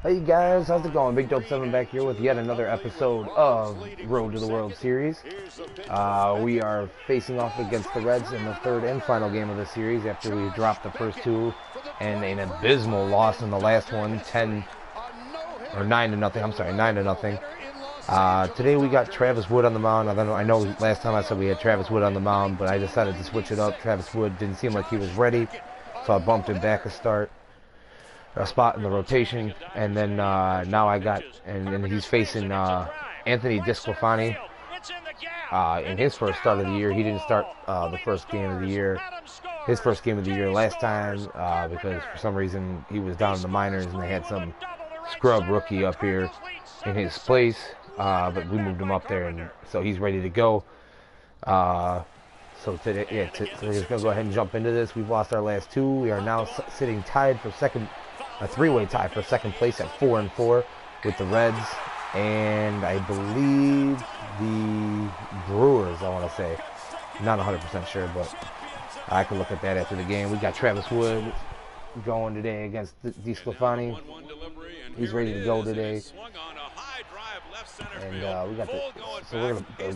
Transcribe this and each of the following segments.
Hey guys, how's it going? Big Dope 7 back here with yet another episode of Road to the World Series. We are facing off against the Reds in the third and final game of the series after we dropped the first two and an abysmal loss in the last one, 10 or 9 to nothing. I'm sorry, 9 to nothing. Today we got Travis Wood on the mound. I know last time I said we had Travis Wood on the mound, but I decided to switch it up. Travis Wood didn't seem like he was ready, so I bumped him back a spot in the rotation, and then now I got, and he's facing Anthony DeSclafani in his first start of the year. He didn't start the first game of the year, his first game of the year last time, because for some reason he was down in the minors and they had some scrub rookie up here in his place, but we moved him up there, and so he's ready to go. So today, so we're just gonna go ahead and jump into this. We've lost our last two. We are now sitting tied for second, a three-way tie for second place at 4-4 with the Reds and I believe the Brewers. I want to say, not 100% sure, but I can look at that after the game. We got Travis Wood going today against DeSclafani. He's ready to go today. And we got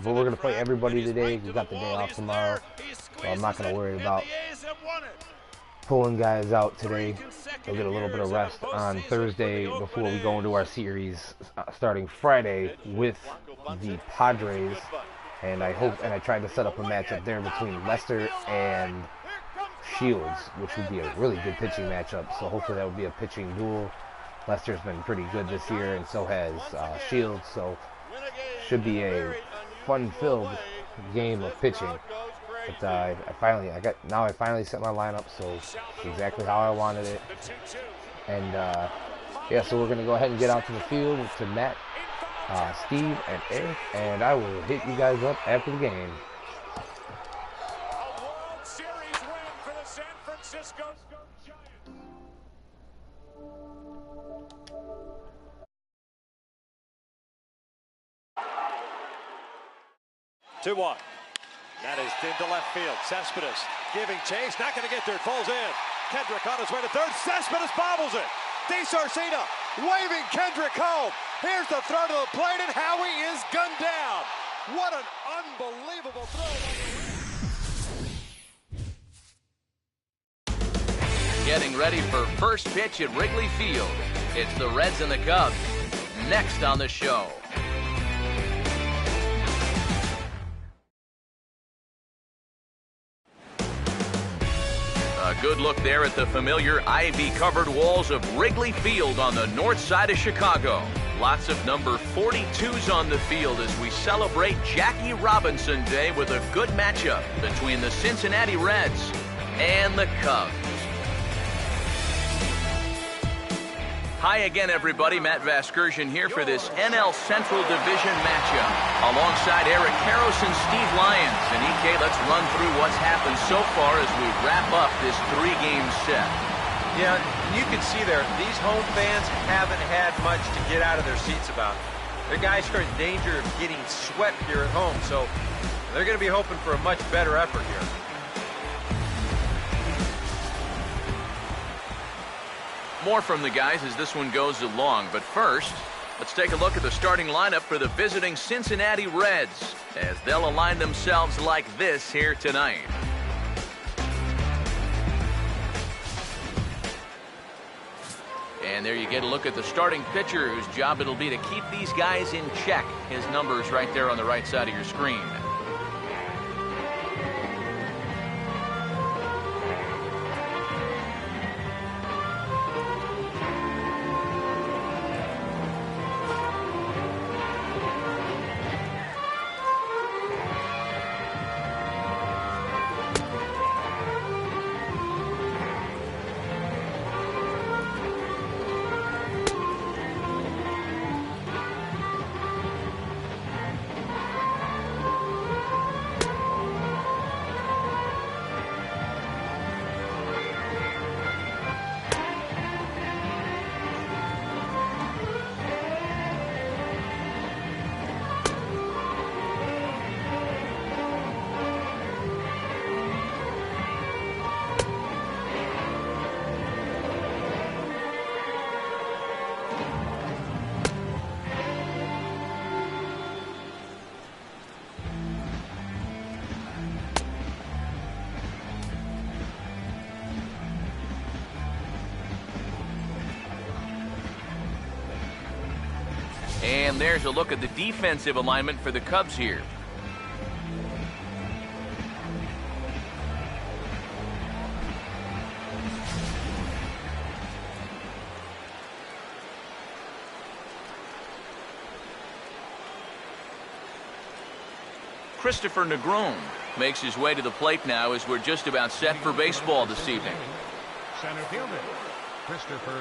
we're gonna play everybody today. We got the day off tomorrow, so I'm not gonna worry about pulling guys out today. They'll get a little bit of rest on Thursday before we go into our series starting Friday with the Padres. And I tried to set up a matchup there between Lester and Shields, which would be a really good pitching matchup. So hopefully that would be a pitching duel. Lester's been pretty good this year, and so has Shields. So should be a fun-filled game of pitching. But I finally set my lineup, so it's exactly how I wanted it. And yeah, so we're gonna go ahead and get out to the field to Matt, Steve, and Eric, and I will hit you guys up after the game. 2-1. That is into left field. Cespedes giving chase. Not going to get there. It falls in. Kendrick on his way to third. Cespedes bobbles it. DeSarcina waving Kendrick home. Here's the throw to the plate, and Howie is gunned down. What an unbelievable throw. Getting ready for first pitch at Wrigley Field. It's the Reds and the Cubs. Next on the show. A good look there at the familiar ivy-covered walls of Wrigley Field on the north side of Chicago. Lots of number 42s on the field as we celebrate Jackie Robinson Day with a good matchup between the Cincinnati Reds and the Cubs. Hi again, everybody. Matt Vasgersian here for this NL Central Division matchup. Alongside Eric Karros and Steve Lyons. And EK, let's run through what's happened so far as we wrap up this three-game set. Yeah, you can see there, these home fans haven't had much to get out of their seats about. Their guys are in danger of getting swept here at home, so they're going to be hoping for a much better effort here. More from the guys as this one goes along. But first, let's take a look at the starting lineup for the visiting Cincinnati Reds as they'll align themselves like this here tonight. And there you get a look at the starting pitcher whose job it'll be to keep these guys in check. His number's right there on the right side of your screen. And there's a look at the defensive alignment for the Cubs here. Christopher Negron makes his way to the plate now as we're just about set for baseball this evening. Center fielder, Christopher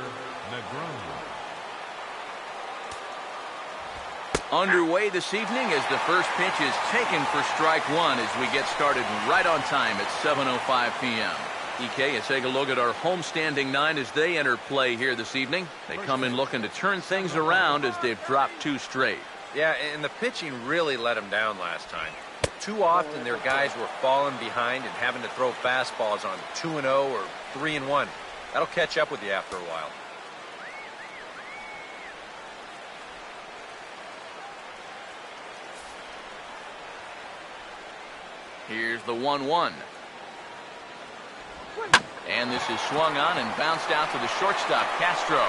Negron. Underway this evening as the first pitch is taken for strike one as we get started right on time at 7:05 p.m. EK, let's take a look at our homestanding nine as they enter play here this evening. They come in looking to turn things around as they've dropped two straight. Yeah, and the pitching really let them down last time. Too often their guys were falling behind and having to throw fastballs on 2-0 or 3-1. That'll catch up with you after a while. Here's the 1-1. And this is swung on and bounced out to the shortstop, Castro.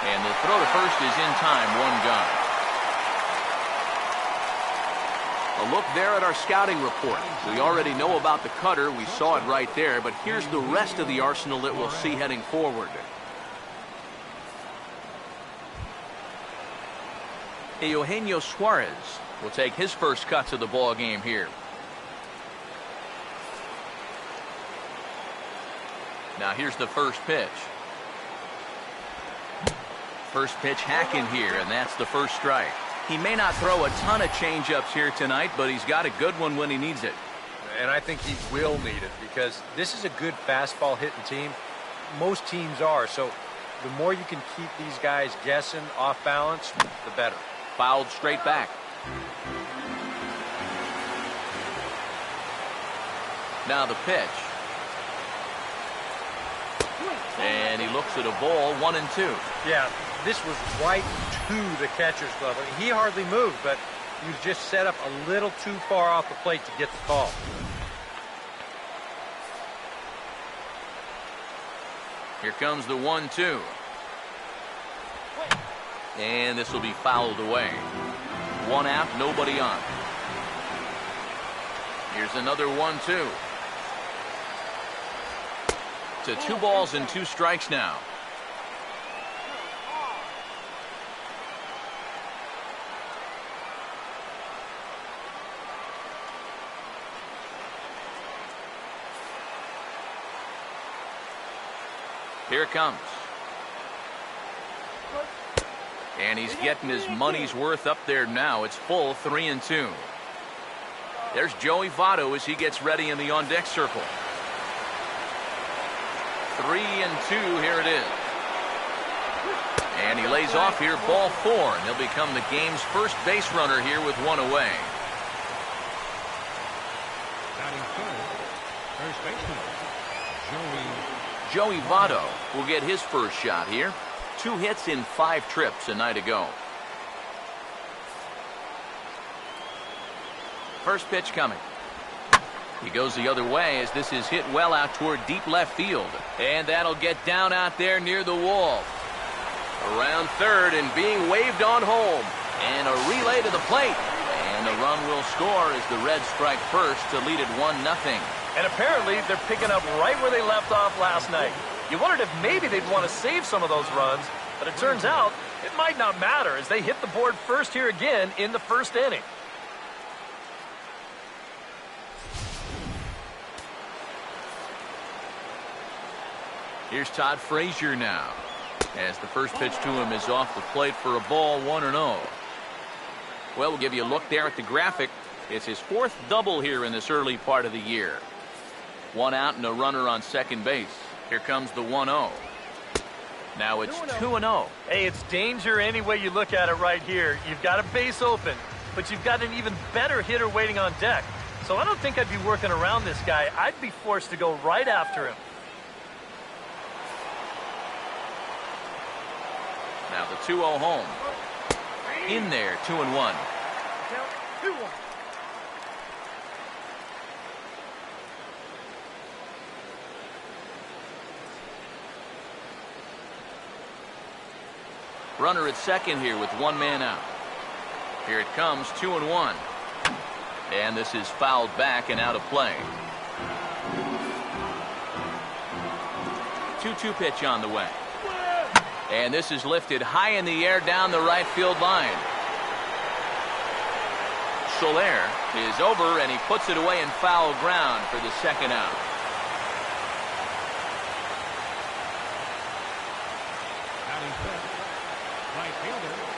And the throw to first is in time, one gone. A look there at our scouting report. We already know about the cutter. We saw it right there. But here's the rest of the arsenal that we'll see heading forward. Eugenio Suarez will take his first cuts of the ball game here. Now here's the first pitch. First pitch hacking here, and that's the first strike. He may not throw a ton of changeups here tonight, but he's got a good one when he needs it. And I think he will need it because this is a good fastball hitting team. Most teams are, so the more you can keep these guys guessing off balance, the better. Fouled straight back. Now the pitch. And he looks at a ball, 1-2. Yeah, this was right to the catcher's glove. He hardly moved, but he was just set up a little too far off the plate to get the call. Here comes the 1-2. And this will be fouled away. One out, nobody on. Here's another 1-2. To 2 balls and 2 strikes now. Here it comes. And he's getting his money's worth up there now. It's full, 3-2. There's Joey Votto as he gets ready in the on-deck circle. 3-2, here it is. And he lays off here, ball 4, and he'll become the game's first base runner here with 1 away. Batting third, first baseman, Joey Votto will get his first shot here. 2 hits in 5 trips a night ago. First pitch coming. He goes the other way as this is hit well out toward deep left field. And that'll get down out there near the wall. Around third and being waved on home. And a relay to the plate. And the run will score as the Reds strike first to lead it 1-0. And apparently they're picking up right where they left off last night. You wondered if maybe they'd want to save some of those runs, but it turns out it might not matter as they hit the board first here again in the first inning. Here's Todd Frazier now as the first pitch to him is off the plate for a ball, 1-0. Well, we'll give you a look there at the graphic. It's his 4th double here in this early part of the year. 1 out and a runner on second base. Here comes the 1-0. Now it's 2-0. Hey, it's danger any way you look at it right here. You've got a base open, but you've got an even better hitter waiting on deck. So I don't think I'd be working around this guy. I'd be forced to go right after him. Now the 2-0 home. In there, 2-1. Runner at second here with 1 man out. Here it comes, 2-1. And this is fouled back and out of play. 2-2 pitch on the way. And this is lifted high in the air down the right field line. Soler is over, and he puts it away in foul ground for the second out.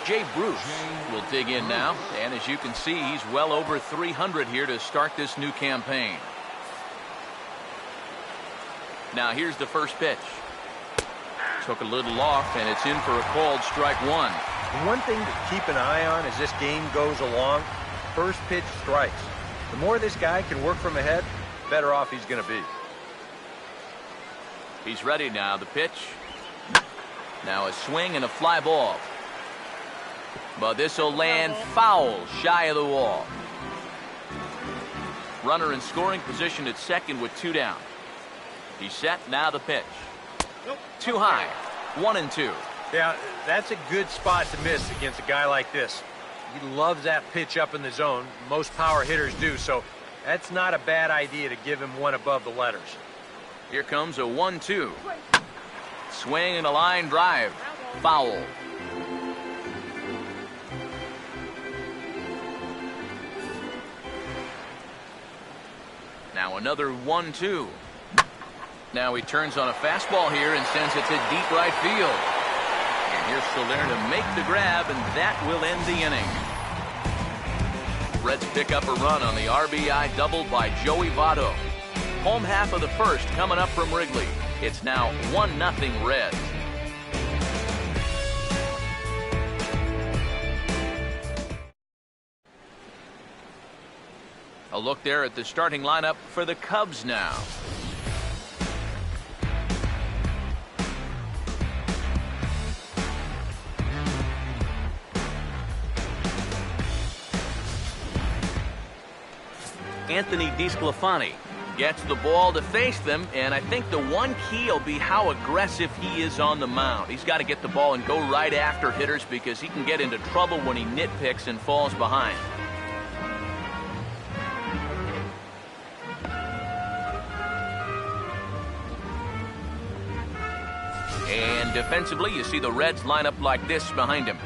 Jay Bruce will dig in now, and as you can see, he's well over 300 here to start this new campaign. Now here's the first pitch. Took a little off, and it's in for a called strike one. One thing to keep an eye on as this game goes along, first pitch strikes. The more this guy can work from ahead, the better off he's going to be. He's ready now. The pitch. Now a swing and a fly ball. But this will land foul shy of the wall. Runner in scoring position at second with 2 down. He's set. Now the pitch. Too high. 1-2. Yeah, that's a good spot to miss against a guy like this. He loves that pitch up in the zone. Most power hitters do, so that's not a bad idea to give him one above the letters. Here comes a 1-2. Swing and a line drive. Foul. Now another 1-2. Now he turns on a fastball here and sends it to deep right field. And here's Soler to make the grab, and that will end the inning. Reds pick up a run on the RBI double by Joey Votto. Home half of the first coming up from Wrigley. It's now 1-0 Reds. A look there at the starting lineup for the Cubs now. Anthony DeSclafani gets the ball to face them, and I think the one key will be how aggressive he is on the mound. He's got to get the ball and go right after hitters because he can get into trouble when he nitpicks and falls behind. And defensively, you see the Reds line up like this behind him.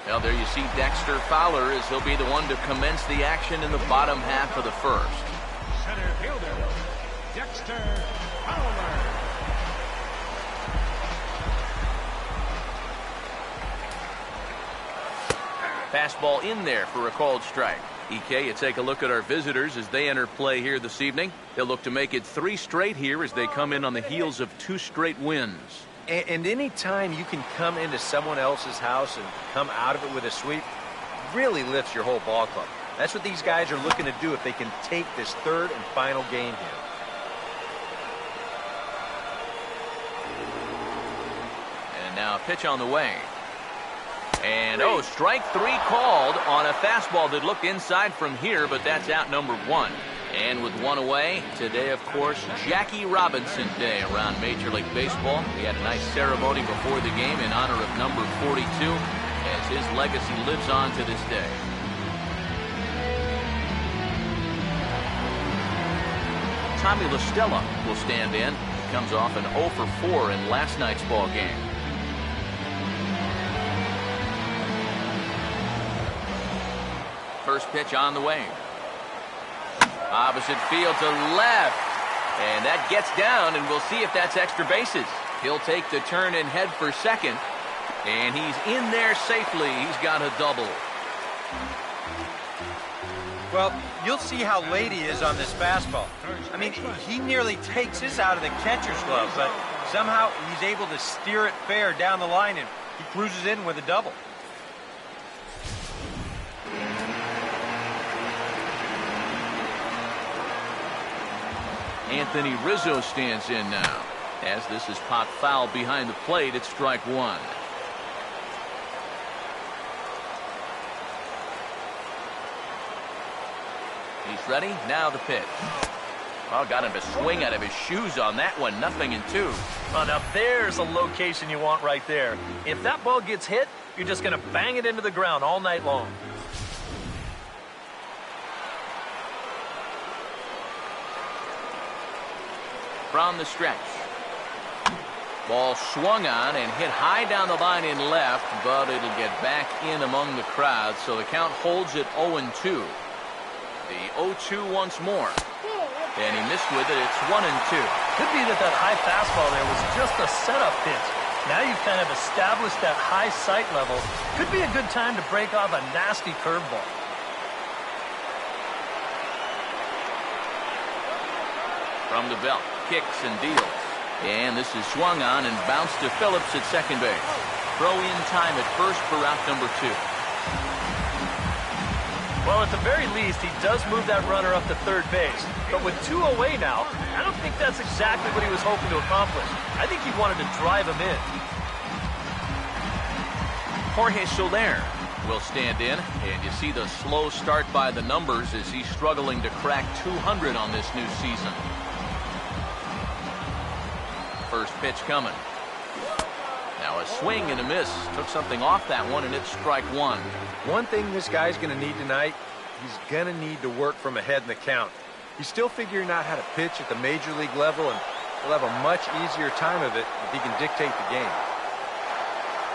Well, there you see Dexter Fowler as he'll be the one to commence the action in the bottom half of the first. Center fielder, Dexter Fowler. Fastball in there for a called strike. EK, you take a look at our visitors as they enter play here this evening. They'll look to make it 3 straight here as they come in on the heels of 2 straight wins. And any time you can come into someone else's house and come out of it with a sweep, really lifts your whole ball club. That's what these guys are looking to do if they can take this third and final game here. And now a pitch on the way. And strike 3 called on a fastball that looked inside from here, but that's out number 1. And with 1 away, today, of course, Jackie Robinson Day around Major League Baseball. We had a nice ceremony before the game in honor of number 42, as his legacy lives on to this day. Tommy La Stella will stand in. He comes off an 0 for 4 in last night's ball game. First pitch on the way. Opposite field to left. And that gets down, and we'll see if that's extra bases. He'll take the turn and head for second. And he's in there safely. He's got a double. Well, you'll see how late he is on this fastball. I mean, he nearly takes this out of the catcher's glove, but somehow he's able to steer it fair down the line, and he cruises in with a double. Anthony Rizzo stands in now. As this is popped foul behind the plate, it's strike 1. He's ready. Now the pitch. Oh, got him to swing out of his shoes on that one. 0-2. Oh, now there's a location you want right there. If that ball gets hit, you're just going to bang it into the ground all night long. From the stretch. Ball swung on and hit high down the line in left, but it'll get back in among the crowd, so the count holds at 0-2. The 0-2 once more. And he missed with it. It's 1-2. Could be that high fastball there was just a setup pitch. Now you've kind of established that high sight level. Could be a good time to break off a nasty curveball. From the belt, kicks and deals. And this is swung on and bounced to Phillips at second base. Throw in time at first for out number 2. Well, at the very least, he does move that runner up to third base. But with 2 away now, I don't think that's exactly what he was hoping to accomplish. I think he wanted to drive him in. Jorge Soler will stand in, and you see the slow start by the numbers as he's struggling to crack 200 on this new season. First pitch coming. Now a swing and a miss. Took something off that one, and it's strike 1. One thing this guy's going to need tonight, he's going to need to work from ahead in the count. He's still figuring out how to pitch at the major league level, and he'll have a much easier time of it if he can dictate the game.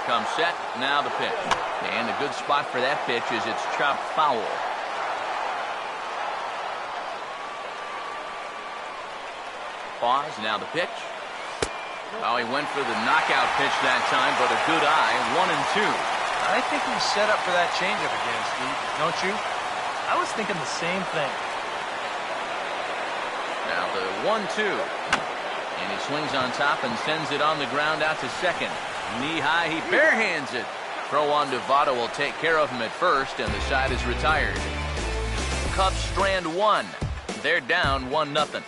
Comes set, now the pitch. And a good spot for that pitch is it's chopped foul. Pause, now the pitch. Oh, he went for the knockout pitch that time, but a good eye. 1-2. I think he's set up for that changeup again, Steve. Don't you? I was thinking the same thing. Now the 1-2. And he swings on top and sends it on the ground out to second. Knee high, he barehands it. Throw on to Votto will take care of him at first, and the side is retired. Cubs strand 1. They're down 1-0.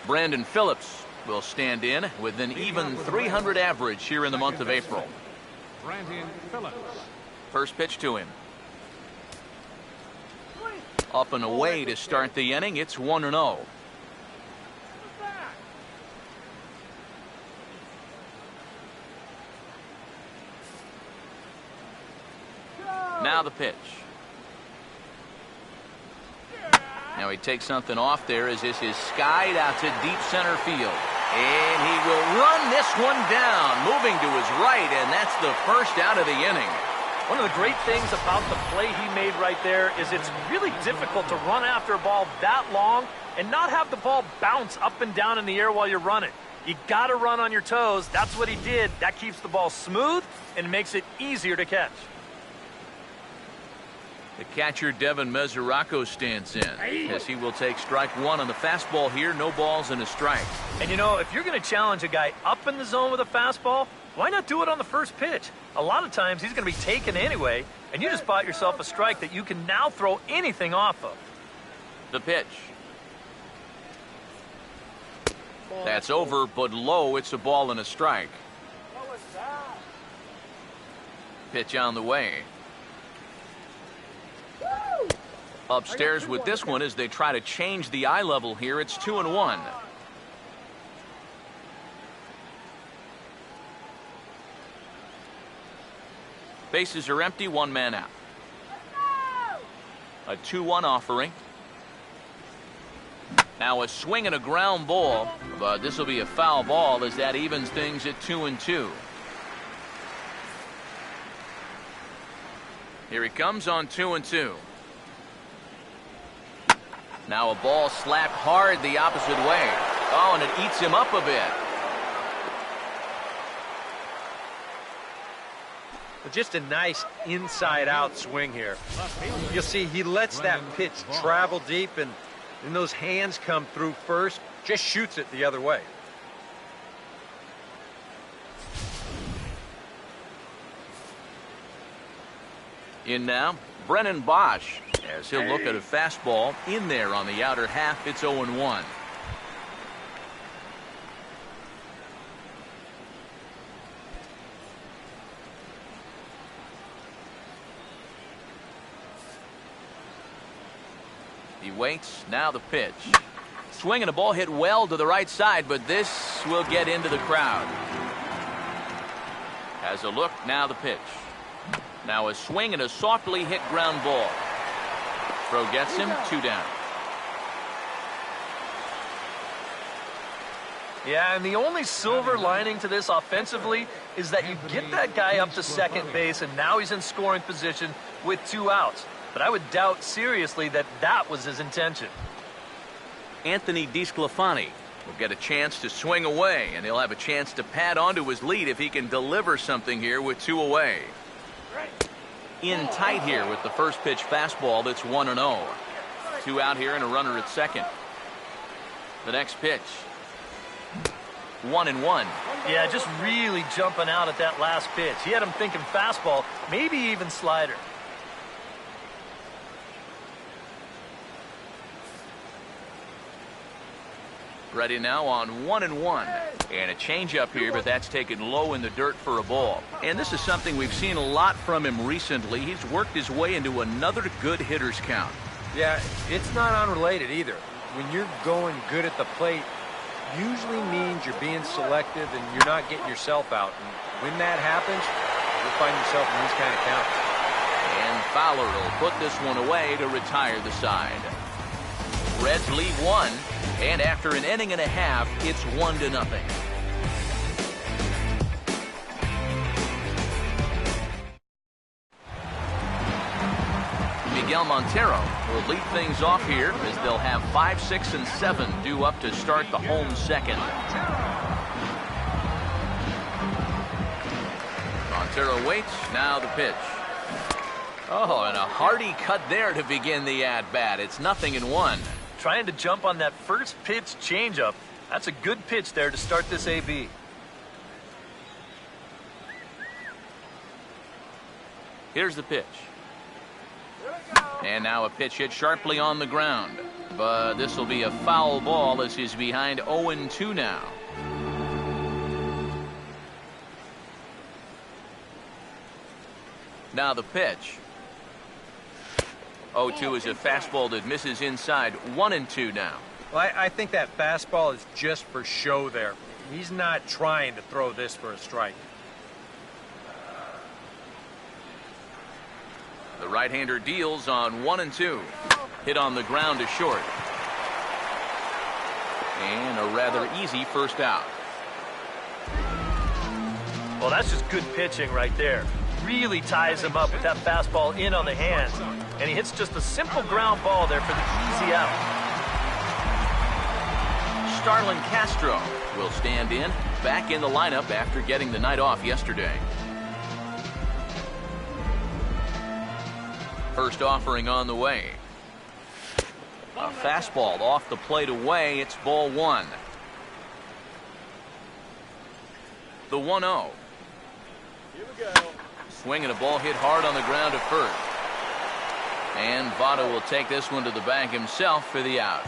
Brandon Phillips will stand in with an even .300 average here in the month of April. Brandon Phillips. First pitch to him. Up and away to start the inning. It's 1-0. Now the pitch. Now he takes something off there as this is skied out to deep center field. And he will run this one down, moving to his right, and that's the first out of the inning. One of the great things about the play he made right there is it's really difficult to run after a ball that long and not have the ball bounce up and down in the air while you're running. You got to run on your toes. That's what he did. That keeps the ball smooth and makes it easier to catch. The catcher, Devin Mesoraco, stands in as he will take strike 1 on the fastball here. No balls and a strike. And, you know, if you're going to challenge a guy up in the zone with a fastball, why not do it on the first pitch? A lot of times he's going to be taken anyway, and you just bought yourself a strike that you can now throw anything off of. The pitch. That's over, but low. It's a ball and a strike. Pitch on the way. Upstairs with this one as they try to change the eye level here. It's 2-1. Bases are empty, 1 man out. A 2-1 offering. Now a swing and a ground ball, but this will be a foul ball as that evens things at 2-2. Here he comes on 2-2. Now a ball slapped hard the opposite way. Oh, and it eats him up a bit. Just a nice inside-out swing here. You'll see he lets that pitch travel deep, and those hands come through first. Just shoots it the other way. In now, Brennan Bosch, as he'll look at a fastball in there on the outer half. It's 0-1. He waits. Now the pitch. Swinging a ball hit well to the right side, but this will get into the crowd. Has a look. Now the pitch. Now a swing and a softly hit ground ball. Throw gets him. 2 down. Yeah, and the only silver lining to this offensively is that you get that guy up to second base, and now he's in scoring position with 2 outs. But I would doubt seriously that that was his intention. Anthony DeSclafani will get a chance to swing away, and he'll have a chance to pad onto his lead if he can deliver something here with 2 away. In tight here with the first pitch fastball that's 1-0. 2 out here and a runner at second. The next pitch. 1-1. Yeah, just really jumping out at that last pitch. He had him thinking fastball, maybe even slider. Ready now on 1-1. And a changeup here, but that's taken low in the dirt for a ball. And this is something we've seen a lot from him recently. He's worked his way into another good hitter's count. Yeah, it's not unrelated either. When you're going good at the plate, usually means you're being selective and you're not getting yourself out. And when that happens, you'll find yourself in these kind of counts. And Fowler will put this one away to retire the side. Reds lead 1, and after an inning and a half, it's 1-0. Miguel Montero will lead things off here as they'll have 5, 6, and 7 due up to start the home second. Montero waits. Now the pitch. Oh, and a hearty cut there to begin the at-bat. It's 0-1. Trying to jump on that first pitch changeup. That's a good pitch there to start this AB. Here's the pitch. And now a pitch hit sharply on the ground. But this will be a foul ball as he's behind 0-2 now. Now the pitch. 0-2 is a fastball that misses inside. 1-2 now. Well, I think that fastball is just for show there. He's not trying to throw this for a strike. The right-hander deals on 1-2. Hit on the ground to short. And a rather easy first out. Well, that's just good pitching right there. Really ties him up with that fastball in on the hands. And he hits just a simple ground ball there for the easy out. Starlin Castro will stand in, back in the lineup after getting the night off yesterday. First offering on the way. A fastball off the plate away. It's ball 1. The 1-0. Here we go. Swinging a ball hit hard on the ground to first. And Votto will take this one to the bank himself for the out.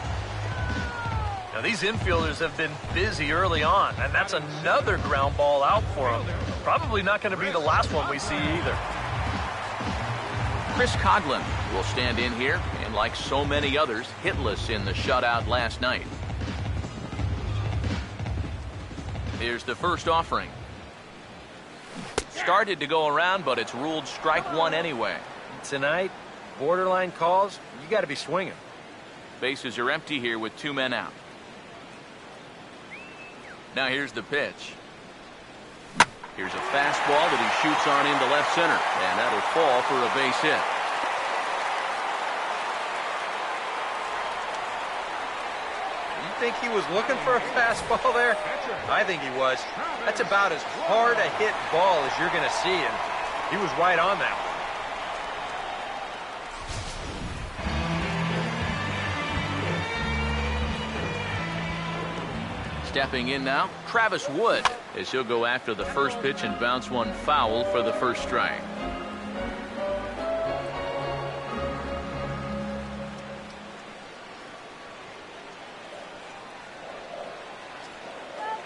Now these infielders have been busy early on, and that's another ground ball out for them. Probably not going to be the last one we see either. Chris Coghlan will stand in here, and like so many others, hitless in the shutout last night. Here's the first offering. Started to go around, but it's ruled strike 1 anyway. Tonight, borderline calls, you got to be swinging. Bases are empty here with 2 men out. Now here's the pitch. Here's a fastball that he shoots on into left center, and that'll fall for a base hit. You think he was looking for a fastball there? I think he was. That's about as hard a hit ball as you're going to see, and he was right on that one. Stepping in now, Travis Wood, as he'll go after the first pitch and bounce one foul for the first strike.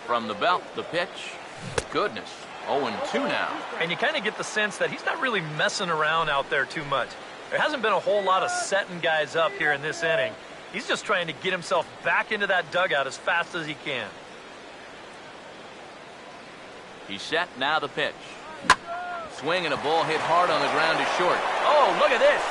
From the belt, the pitch. Goodness, 0-2 now. And you kind of get the sense that he's not really messing around out there too much. There hasn't been a whole lot of setting guys up here in this inning. He's just trying to get himself back into that dugout as fast as he can. He's set, now the pitch. Swing and a ball hit hard on the ground to short. Oh, look at this.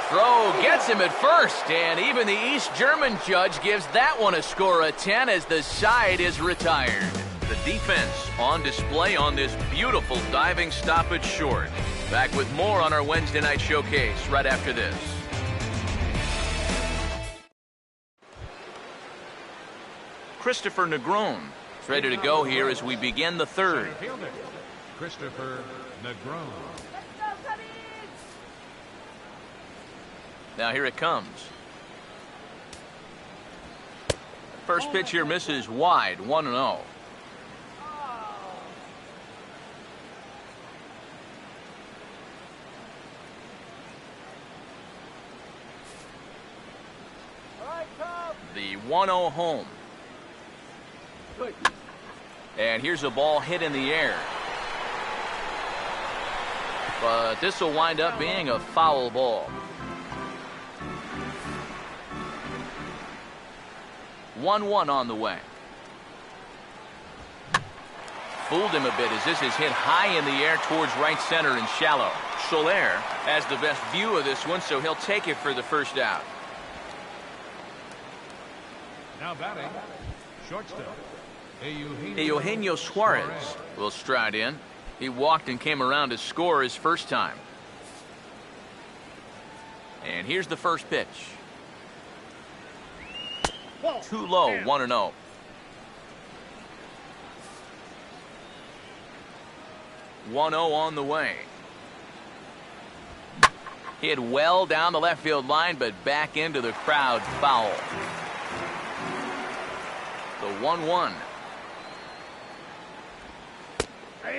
Throw gets him at first, and even the East German judge gives that one a score of 10 as the side is retired. The defense on display on this beautiful diving stop at short. Back with more on our Wednesday night showcase right after this. Christopher Negron is ready to go here as we begin the third. Center fielder, Christopher Negron. Now here it comes. First pitch here misses wide, 1-0. The 1-0 home. And here's a ball hit in the air. But this will wind up being a foul ball. 1-1 on the way. Fooled him a bit as this is hit high in the air towards right center and shallow. Soler has the best view of this one, so he'll take it for the first out. Now batting, shortstop, Eugenio Suarez will stride in. He walked and came around to score his first time. And here's the first pitch. Too low, 1-0. On the way. Hit well down the left field line, but back into the crowd, foul. The 1-1.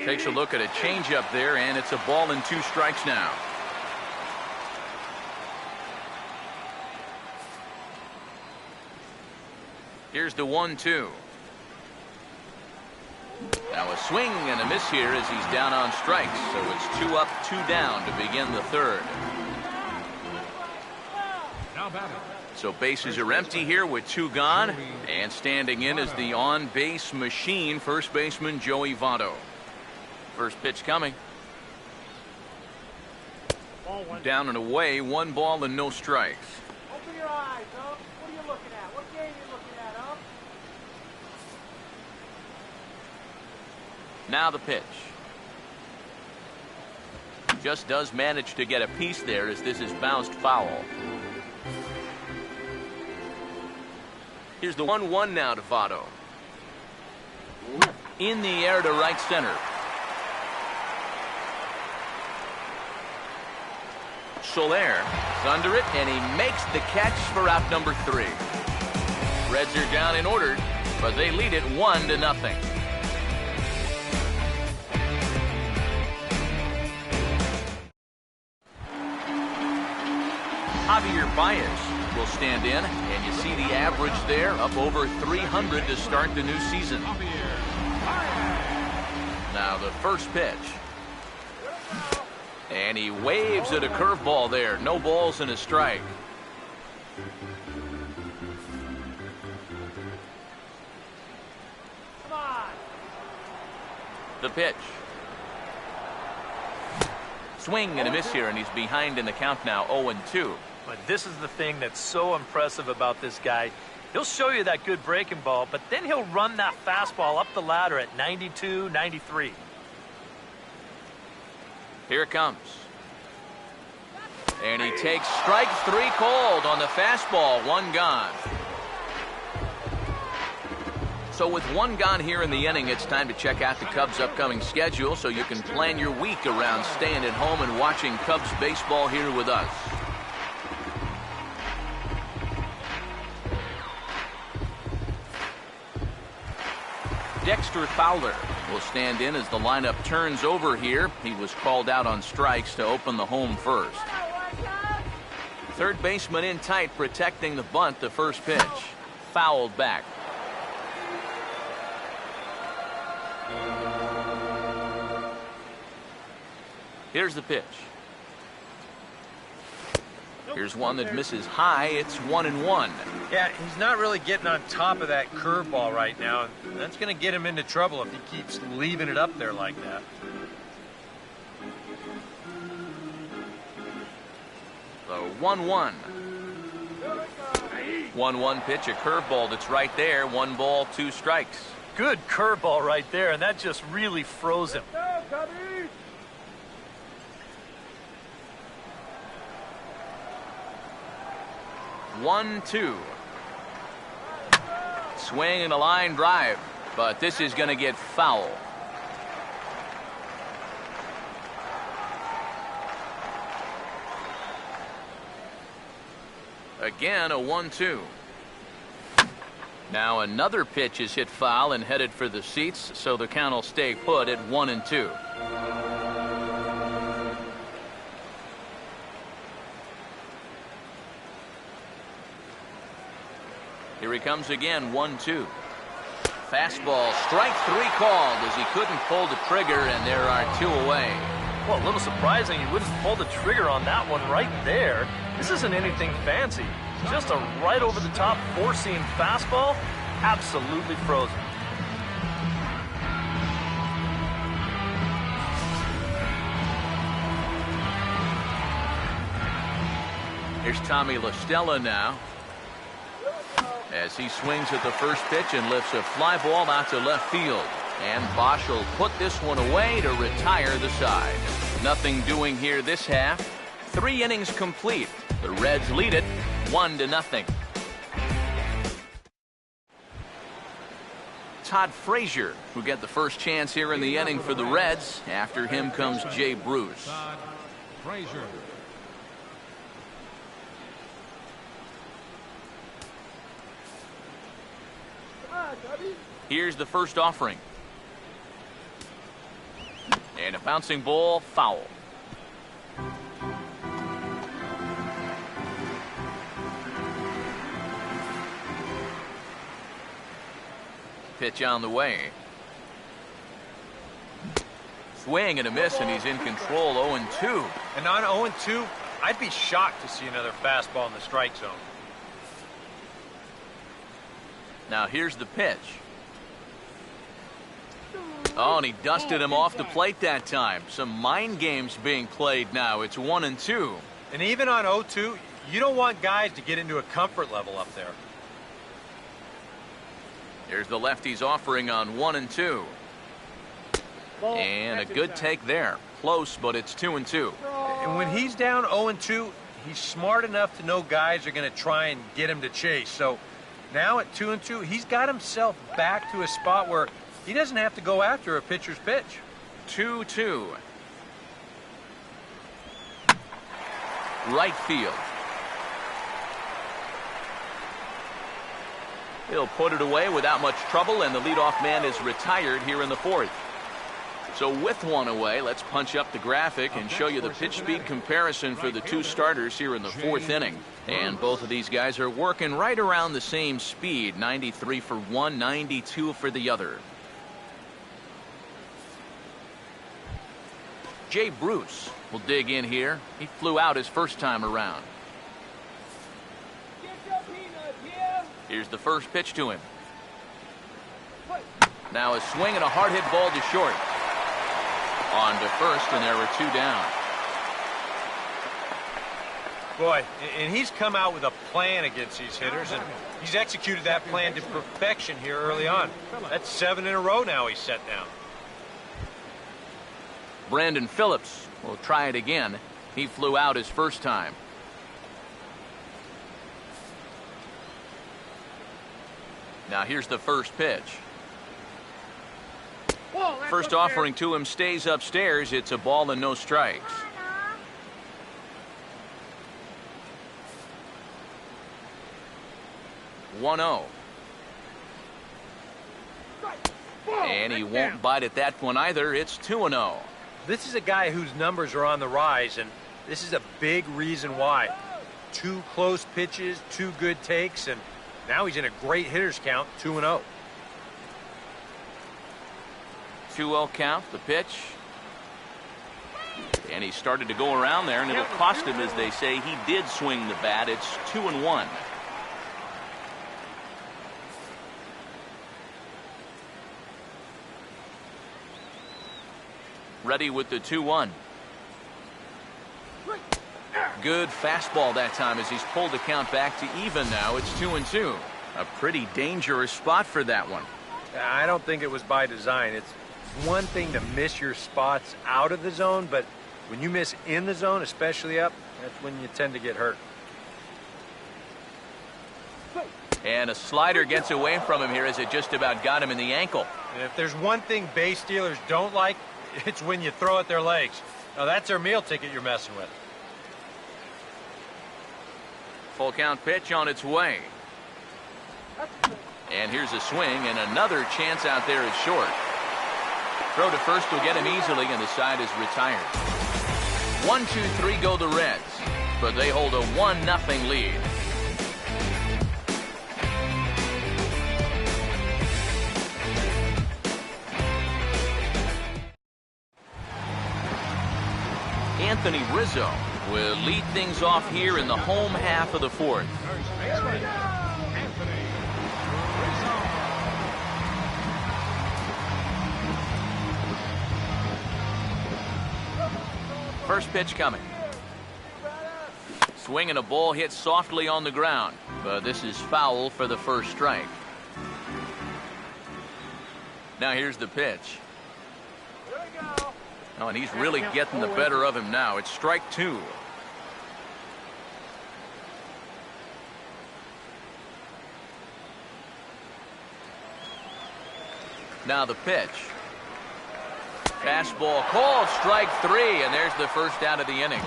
Takes a look at a changeup there, and it's a ball and 2 strikes now. Here's the 1-2. Now a swing and a miss here as he's down on strikes. So it's 2 up, 2 down to begin the third. now batting. So bases are empty here with 2 gone. And standing in is the on-base machine, first baseman Joey Votto. First pitch coming. Down and away, 1 ball and no strikes. Open your eyes, huh? What are you looking at? What game are you looking at, huh? Now the pitch. Just does manage to get a piece there as this is bounced foul. Here's the 1-1 now to Votto. In the air to right center. Soler is under it, and he makes the catch for out number 3. Reds are down and ordered, but they lead it 1-0. Javier Baez will stand in, and you see the average there up over 300 to start the new season. Now the first pitch. And he waves at a curveball there. No balls and a strike. Come on. The pitch. Swing and a miss here, and he's behind in the count now, 0-2. But this is the thing that's so impressive about this guy. He'll show you that good breaking ball, but then he'll run that fastball up the ladder at 92, 93. Here it comes. And he takes strike 3 called on the fastball. 1 gone. So with 1 gone here in the inning, it's time to check out the Cubs' upcoming schedule so you can plan your week around staying at home and watching Cubs baseball here with us. Dexter Fowler will stand in as the lineup turns over here. He was called out on strikes to open the home first. Third baseman in tight, protecting the bunt. The first pitch fouled back. Here's the pitch. Here's one that misses high. It's 1-1. Yeah, he's not really getting on top of that curveball right now, and that's going to get him into trouble if he keeps leaving it up there like that. So 1-1. 1-1 pitch, a curveball that's right there. 1 ball, 2 strikes. Good curveball right there, and that just really froze him. 1-2. Swing and a line drive, but this is going to get foul. Again, a 1-2. Now another pitch is hit foul and headed for the seats, so the count will stay put at 1-2. Here he comes again, 1-2. Fastball, strike 3 called as he couldn't pull the trigger, and there are 2 away. Well, a little surprising he wouldn't pull the trigger on that one right there. This isn't anything fancy. Just a right over the top 4-seam fastball. Absolutely frozen. Here's Tommy La Stella now, as he swings at the first pitch and lifts a fly ball out to left field. And Bosch will put this one away to retire the side. Nothing doing here this half. 3 innings complete. The Reds lead it 1-0. Todd Frazier will get the first chance here in the inning for the Reds. After him comes Jay Bruce. Todd Frazier. Here's the first offering. And a bouncing ball, foul. Pitch on the way. Swing and a miss, and he's in control. 0-2. And on 0-2, I'd be shocked to see another fastball in the strike zone. Now here's the pitch. Oh, and he dusted him off the plate that time. Some mind games being played now. It's 1-2. And even on 0-2, you don't want guys to get into a comfort level up there. Here's the lefty's offering on 1-2. And a good take there. Close, but it's 2-2. And when he's down 0-2, he's smart enough to know guys are going to try and get him to chase. So now at 2-2, he's got himself back to a spot where he doesn't have to go after a pitcher's pitch. 2-2. Right field. He'll put it away without much trouble, and the leadoff man is retired here in the 4th. So with 1 away, let's punch up the graphic and show you the pitch speed comparison for the 2 starters here in the 4th inning. And both of these guys are working right around the same speed. 93 for one, 92 for the other. Jay Bruce will dig in here. He flew out his first time around. Here's the first pitch to him. Now a swing and a hard hit ball to short. On to first, and there were 2 down. Boy, and he's come out with a plan against these hitters, and he's executed that plan to perfection here early on. That's 7 in a row now he's set down. Brandon Phillips will try it again. He flew out his first time. Now here's the first pitch. First offering to him stays upstairs. It's a ball and no strikes. (1-0). And he won't bite at that one either. It's 2-0. This is a guy whose numbers are on the rise, and this is a big reason why. 2 close pitches, 2 good takes, and now he's in a great hitter's count, 2-0. 2-0 count, the pitch. And he started to go around there, and it'll cost him, as they say. He did swing the bat. It's 2-1. Ready with the 2-1. Good fastball that time as he's pulled the count back to even now. It's 2-2. A pretty dangerous spot for that one. I don't think it was by design. It's one thing to miss your spots out of the zone, but when you miss in the zone, especially up, that's when you tend to get hurt. And a slider gets away from him here as it just about got him in the ankle. And if there's one thing base stealers don't like, it's when you throw at their legs. Now that's their meal ticket you're messing with. Full count pitch on its way. And here's a swing, and another chance out there is short. Throw to first will get him easily, and the side is retired. 1-2-3 go the Reds, but they hold a 1-0 lead. Anthony Rizzo will lead things off here in the home half of the fourth. First pitch coming. Swing and a ball hit softly on the ground, but this is foul for the first strike. Now here's the pitch. Oh, and he's really getting the better of him now. It's strike 2. Now the pitch. Fastball called, strike 3, and there's the first out of the inning.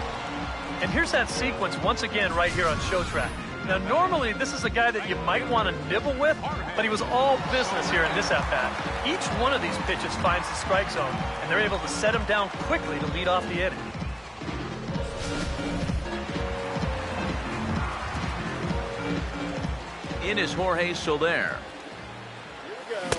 And here's that sequence once again right here on Show Track. Now, normally this is a guy that you might want to nibble with, but he was all business here in this at-bat. Each one of these pitches finds the strike zone, and they're able to set him down quickly to lead off the inning. In is Jorge Soler.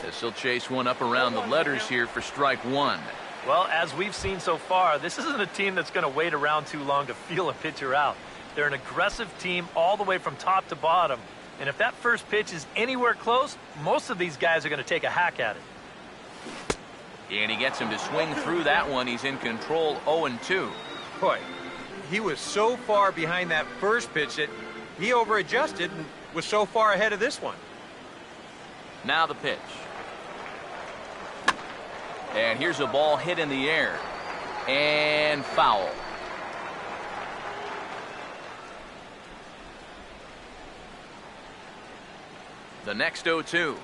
This will chase one up around the letters here for strike 1. Well, as we've seen so far, this isn't a team that's going to wait around too long to feel a pitcher out. They're an aggressive team all the way from top to bottom. And if that first pitch is anywhere close, most of these guys are going to take a hack at it. And he gets him to swing through that one. He's in control, 0-2. Boy, he was so far behind that first pitch that he over-adjusted and was so far ahead of this one. Now the pitch. And here's a ball hit in the air. And foul. The next 0-2.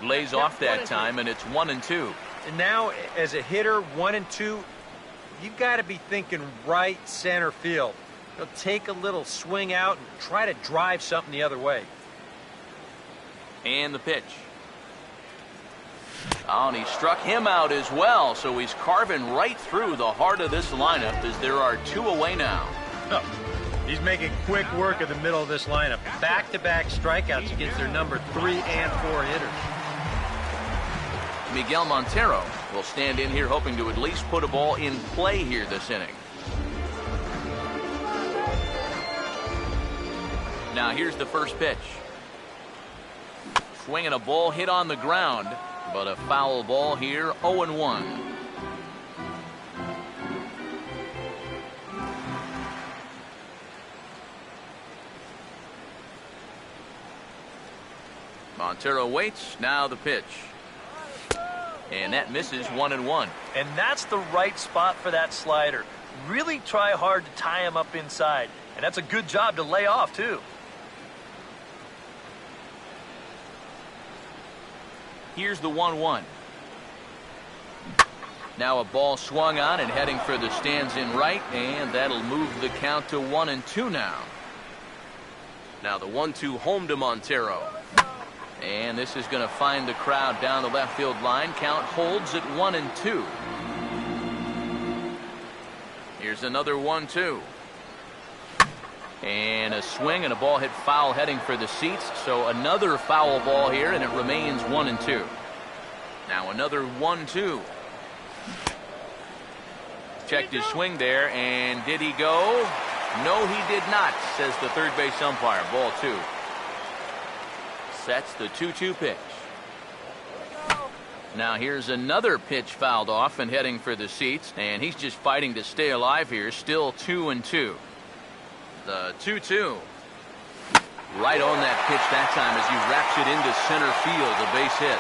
Lays off that time, and it's 1-2. And now, as a hitter, 1-2, you've got to be thinking right center field. He'll take a little swing out and try to drive something the other way. And the pitch. Oh, and he struck him out as well, so he's carving right through the heart of this lineup as there are 2 away now. Oh, he's making quick work of the middle of this lineup. Back-to-back strikeouts against their number 3 and 4 hitters. Miguel Montero will stand in here hoping to at least put a ball in play here this inning. Now here's the first pitch. Swinging a ball hit on the ground, but a foul ball here, 0-1. Montero waits, now the pitch. And that misses, 1-1. And that's the right spot for that slider. Really try hard to tie him up inside. And that's a good job to lay off, too. Here's the 1-1. Now a ball swung on and heading for the stands in right, and that'll move the count to 1-2 now. Now the 1-2 home to Montero. And this is going to find the crowd down the left field line. Count holds at 1-2. Here's another 1-2. And a swing and a ball hit foul heading for the seats. So another foul ball here, and it remains 1-2. Now another 1-2. Checked his swing there, and did he go? No, he did not, says the third base umpire. Ball 2. Sets the 2-2 pitch. Now here's another pitch fouled off and heading for the seats, and he's just fighting to stay alive here. Still 2-2. The 2-2. Right on that pitch that time as he wraps it into center field, a base hit.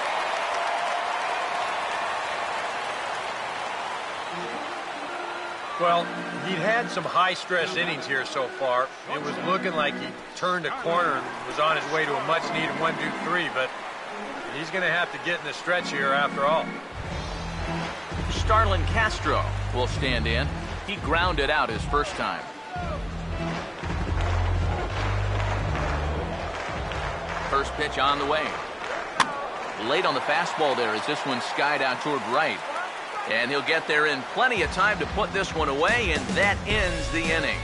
Well, he'd had some high-stress innings here so far. It was looking like he turned a corner and was on his way to a much-needed 1-2-3, but he's going to have to get in the stretch here after all. Starlin Castro will stand in. He grounded out his first time. First pitch on the way. Late on the fastball there as this one skied out toward right. And he'll get there in plenty of time to put this one away, and that ends the inning.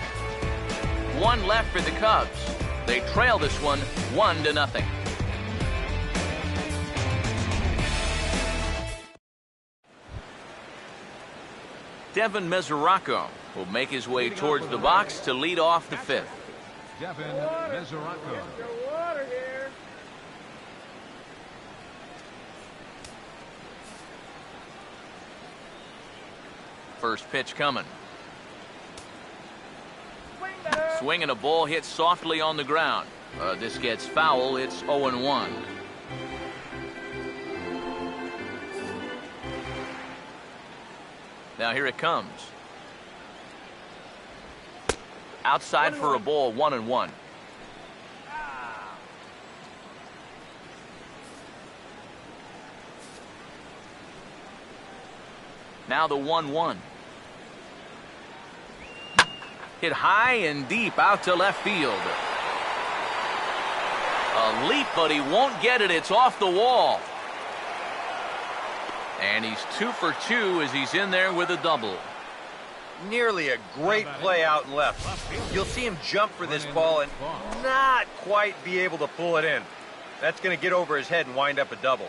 One left for the Cubs. They trail this one 1-0. Devin Mesoraco will make his way towards the box to lead off the 5th. Devin Mesoraco. First pitch coming. Swing and a ball hit softly on the ground. This gets foul. It's 0-1. Now here it comes. Outside for a ball, 1-1. Now the 1-1. Hit high and deep out to left field. A leap, but he won't get it. It's off the wall. And he's 2 for 2 as he's in there with a double. Nearly a great play out and left. You'll see him jump for this ball and not quite be able to pull it in. That's going to get over his head and wind up a double.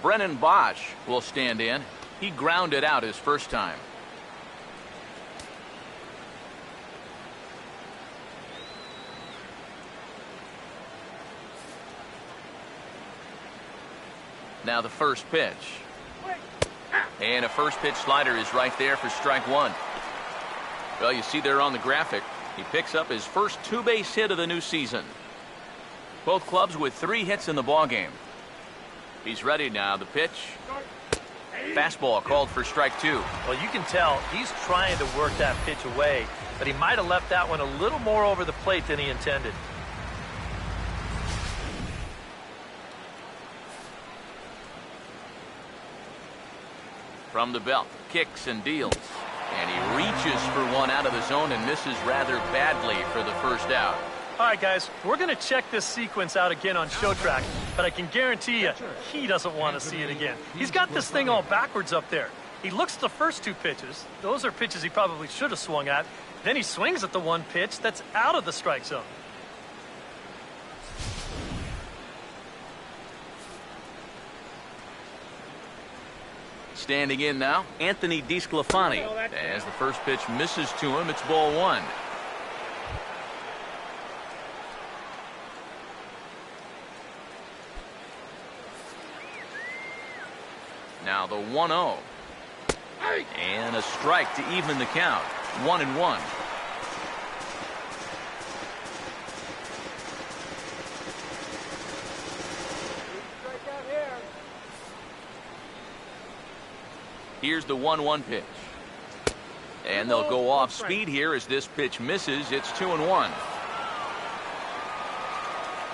Brennan Bosch will stand in. He grounded out his first time. Now the first pitch. And a first pitch slider is right there for strike 1. Well, you see there on the graphic, he picks up his first 2-base hit of the new season. Both clubs with 3 hits in the ballgame. He's ready now. The pitch. Fastball called for strike 2. Well, you can tell he's trying to work that pitch away, but he might have left that one a little more over the plate than he intended. From the belt, kicks and deals. And he reaches for one out of the zone and misses rather badly for the first out. All right, guys, we're going to check this sequence out again on Showtrack, but I can guarantee you he doesn't want to see it again. He's got this thing all backwards up there. He looks at the first 2 pitches. Those are pitches he probably should have swung at. Then he swings at the one pitch that's out of the strike zone. Standing in now, Anthony DeSclafani. As the first pitch misses to him, it's ball 1. Now the 1-0. And a strike to even the count. 1-1. Here's the 1-1 pitch. And they'll go off speed here as this pitch misses. It's 2-1.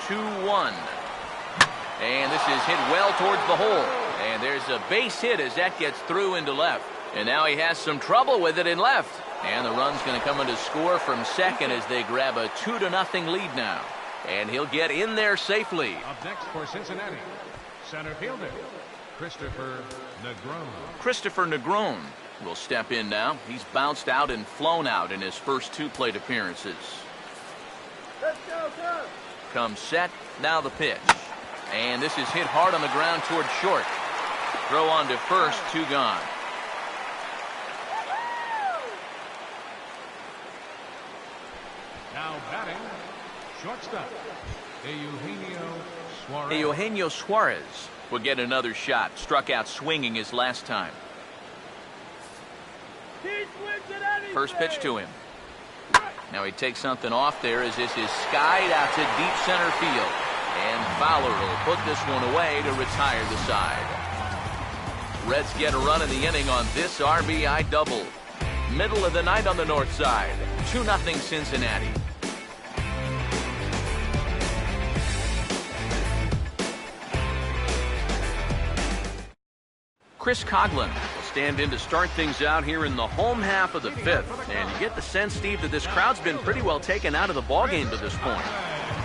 2-1. And this is hit well towards the hole. And there's a base hit as that gets through into left. And now he has some trouble with it in left. And the run's going to come in to score from second as they grab a 2-0 lead now. And he'll get in there safely. Up next for Cincinnati, center fielder, Christopher Negron. Christopher Negron will step in now. He's bounced out and flown out in his first 2 plate appearances. Let's go, go. Comes set. Now the pitch. And this is hit hard on the ground toward short. Throw on to first, 2 gone. Now batting, shortstop, Eugenio Suarez will get another shot. Struck out swinging his last time. First pitch to him. Now he takes something off there as this is skied out to deep center field. And Fowler will put this one away to retire the side. Reds get a run in the inning on this RBI double. Middle of the night on the north side. 2-0 Cincinnati. Chris Coghlan will stand in to start things out here in the home half of the 5th. And you get the sense, Steve, that this crowd's been pretty well taken out of the ballgame to this point.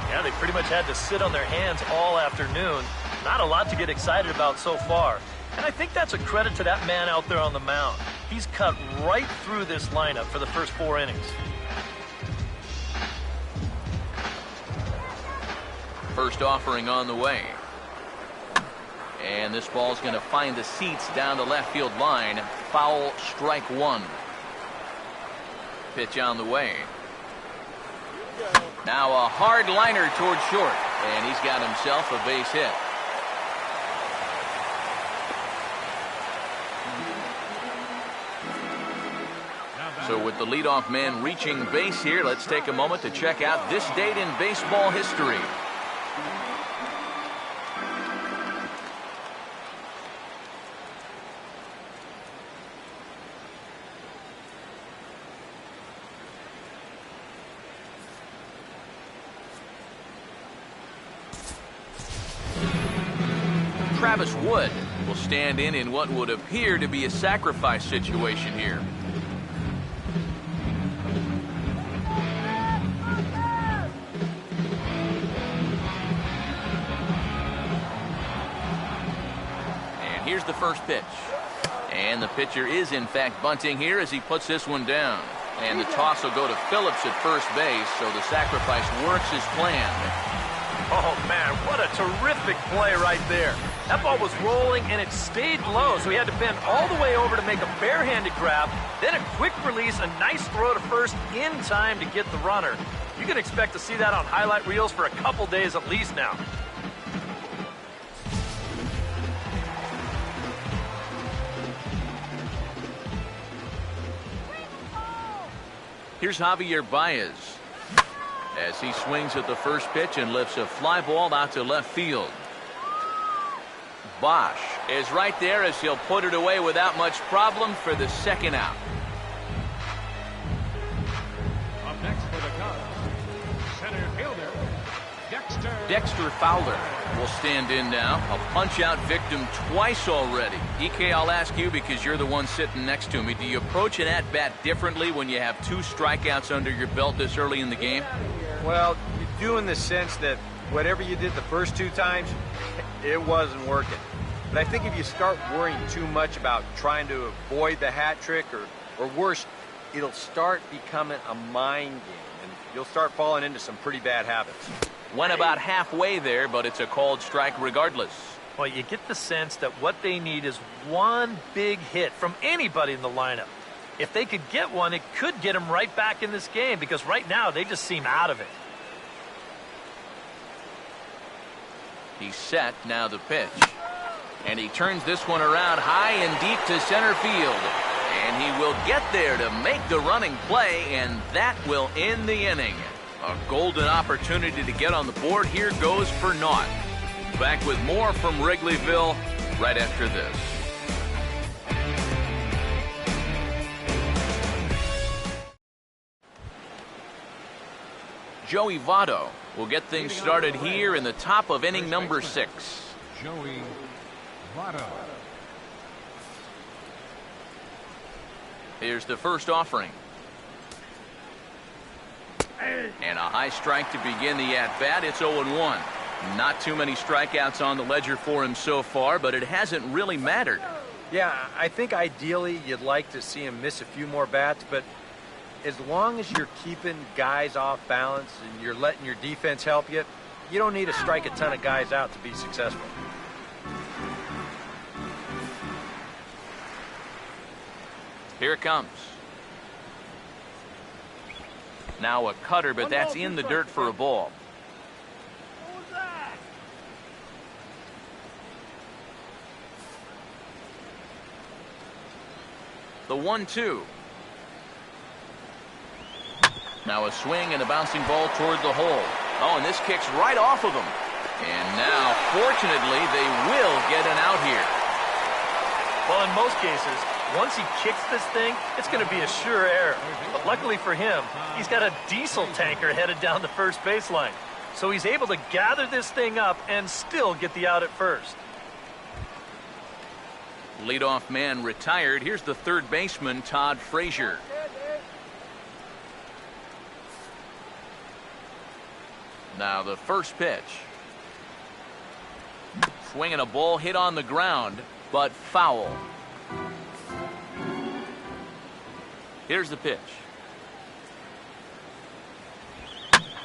Yeah, they pretty much had to sit on their hands all afternoon. Not a lot to get excited about so far. And I think that's a credit to that man out there on the mound. He's cut right through this lineup for the first 4 innings. First offering on the way. And this ball's going to find the seats down the left field line. Foul, strike 1. Pitch on the way. Now a hard liner toward short. And he's got himself a base hit. So with the leadoff man reaching base here, let's take a moment to check out this date in baseball history. Travis Wood will stand in what would appear to be a sacrifice situation here. And here's the first pitch. And the pitcher is in fact bunting here as he puts this one down. And the toss will go to Phillips at first base, so the sacrifice works as planned. Oh, man, what a terrific play right there. That ball was rolling, and it stayed low, so he had to bend all the way over to make a barehanded grab, then a quick release, a nice throw to first in time to get the runner. You can expect to see that on highlight reels for a couple days at least now. Here's Javier Baez as he swings at the first pitch and lifts a fly ball out to left field. Bosch is right there as he'll put it away without much problem for the second out. Up next for the Cubs, center fielder, Dexter Fowler will stand in now. A punch-out victim twice already. DK, I'll ask you because you're the one sitting next to me. Do you approach an at-bat differently when you have 2 strikeouts under your belt this early in the game? Well, you do in the sense that whatever you did the first 2 times, it wasn't working. But I think if you start worrying too much about trying to avoid the hat trick or worse, it'll start becoming a mind game, and you'll start falling into some pretty bad habits. Went about halfway there, but it's a called strike regardless. Well, you get the sense that what they need is one big hit from anybody in the lineup. If they could get one, it could get them right back in this game because right now they just seem out of it. He's set, now the pitch. And he turns this one around high and deep to center field. And he will get there to make the running play, and that will end the inning. A golden opportunity to get on the board here goes for naught. Back with more from Wrigleyville right after this. Joey Votto will get things started here in the top of inning number 6. Joey Votto. Here's the first offering. And a high strike to begin the at-bat. It's 0-1. Not too many strikeouts on the ledger for him so far, but it hasn't really mattered. Yeah, I think ideally you'd like to see him miss a few more bats, but as long as you're keeping guys off balance and you're letting your defense help you, you don't need to strike a ton of guys out to be successful. Here it comes. Now a cutter, but that's in the dirt for a ball. The 1-2. Now a swing and a bouncing ball toward the hole. Oh, and this kicks right off of him. And now, fortunately, they will get an out here. Well, in most cases, once he kicks this thing, it's going to be a sure error. But luckily for him, he's got a diesel tanker headed down the first baseline. So he's able to gather this thing up and still get the out at first. Leadoff man retired. Here's the third baseman, Todd Frazier. Now the first pitch. Swinging a ball hit on the ground, but foul. Here's the pitch.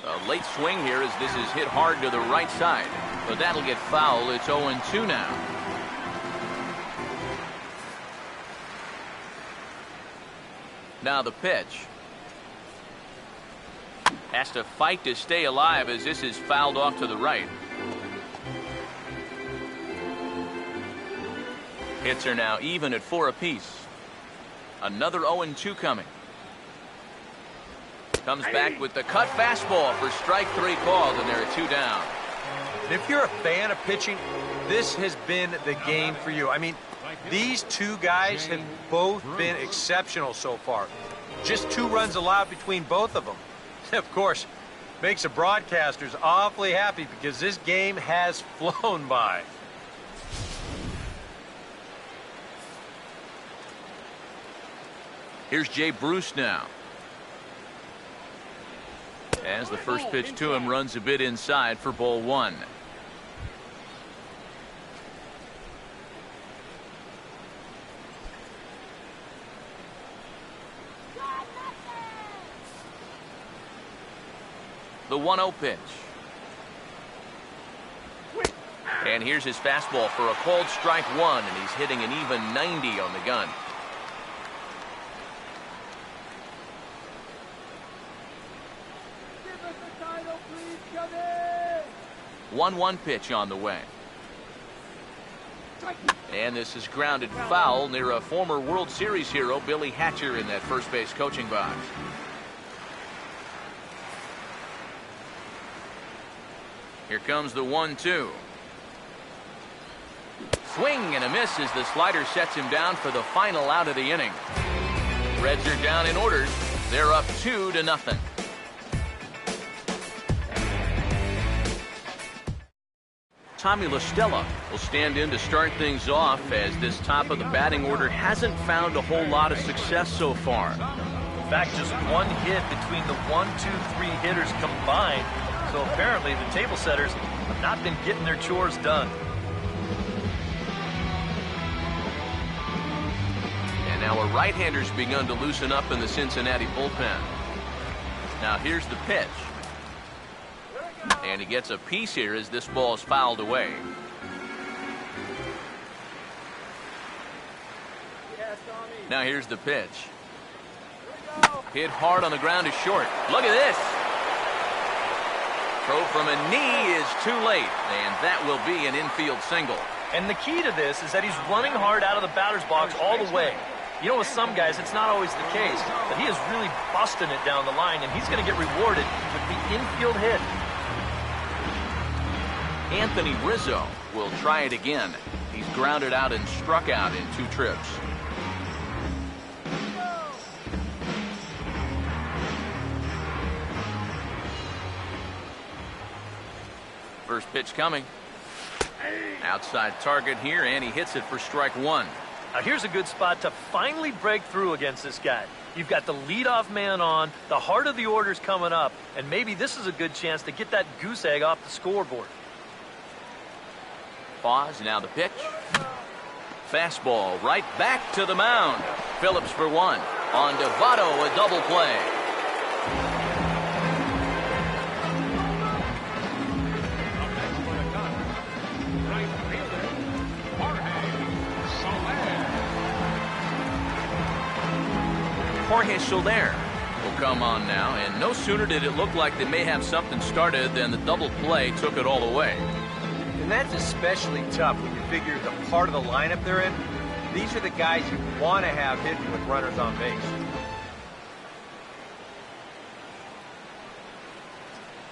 A late swing here as this is hit hard to the right side, but that'll get foul. It's 0-2 now. Now the pitch. Has to fight to stay alive as this is fouled off to the right. Hits are now even at 4 apiece. Another 0-2 coming. Comes back with the cut fastball for strike 3 called, and there are 2 down. If you're a fan of pitching, this has been the game for you. I mean, these two guys have both been exceptional so far. Just 2 runs allowed between both of them. Of course, makes the broadcasters awfully happy because this game has flown by. Here's Jay Bruce now. As the first pitch to him runs a bit inside for ball 1. The 1-0 pitch. And here's his fastball for a called strike 1, and he's hitting an even 90 on the gun. Give us the title, please, come in! 1-1 pitch on the way. And this is grounded foul near a former World Series hero, Billy Hatcher, in that first base coaching box. Here comes the 1-2. Swing and a miss as the slider sets him down for the final out of the inning. Reds are down in orders. They're up 2-0. Tommy La Stella will stand in to start things off as this top of the batting order hasn't found a whole lot of success so far. In fact, just 1 hit between the 1, 2, 3 hitters combined. So apparently the table setters have not been getting their chores done. And now a right-hander's begun to loosen up in the Cincinnati bullpen. Now here's the pitch. And he gets a piece here as this ball is fouled away. Now here's the pitch. Hit hard on the ground is short. Look at this. Throw from a knee is too late, and that will be an infield single. And the key to this is that he's running hard out of the batter's box all the way. You know, with some guys, it's not always the case, but he is really busting it down the line, and he's going to get rewarded with the infield hit. Anthony Rizzo will try it again. He's grounded out and struck out in 2 trips. First pitch coming. Outside target here, and he hits it for strike 1. Now here's a good spot to finally break through against this guy. You've got the leadoff man on, the heart of the order's coming up, and maybe this is a good chance to get that goose egg off the scoreboard. Pause, now the pitch. Fastball right back to the mound. Phillips for 1. On to Votto, a double play. Jorge Soler will come on now, and no sooner did it look like they may have something started than the double play took it all away. And that's especially tough when you figure the part of the lineup they're in. These are the guys you want to have hitting with runners on base.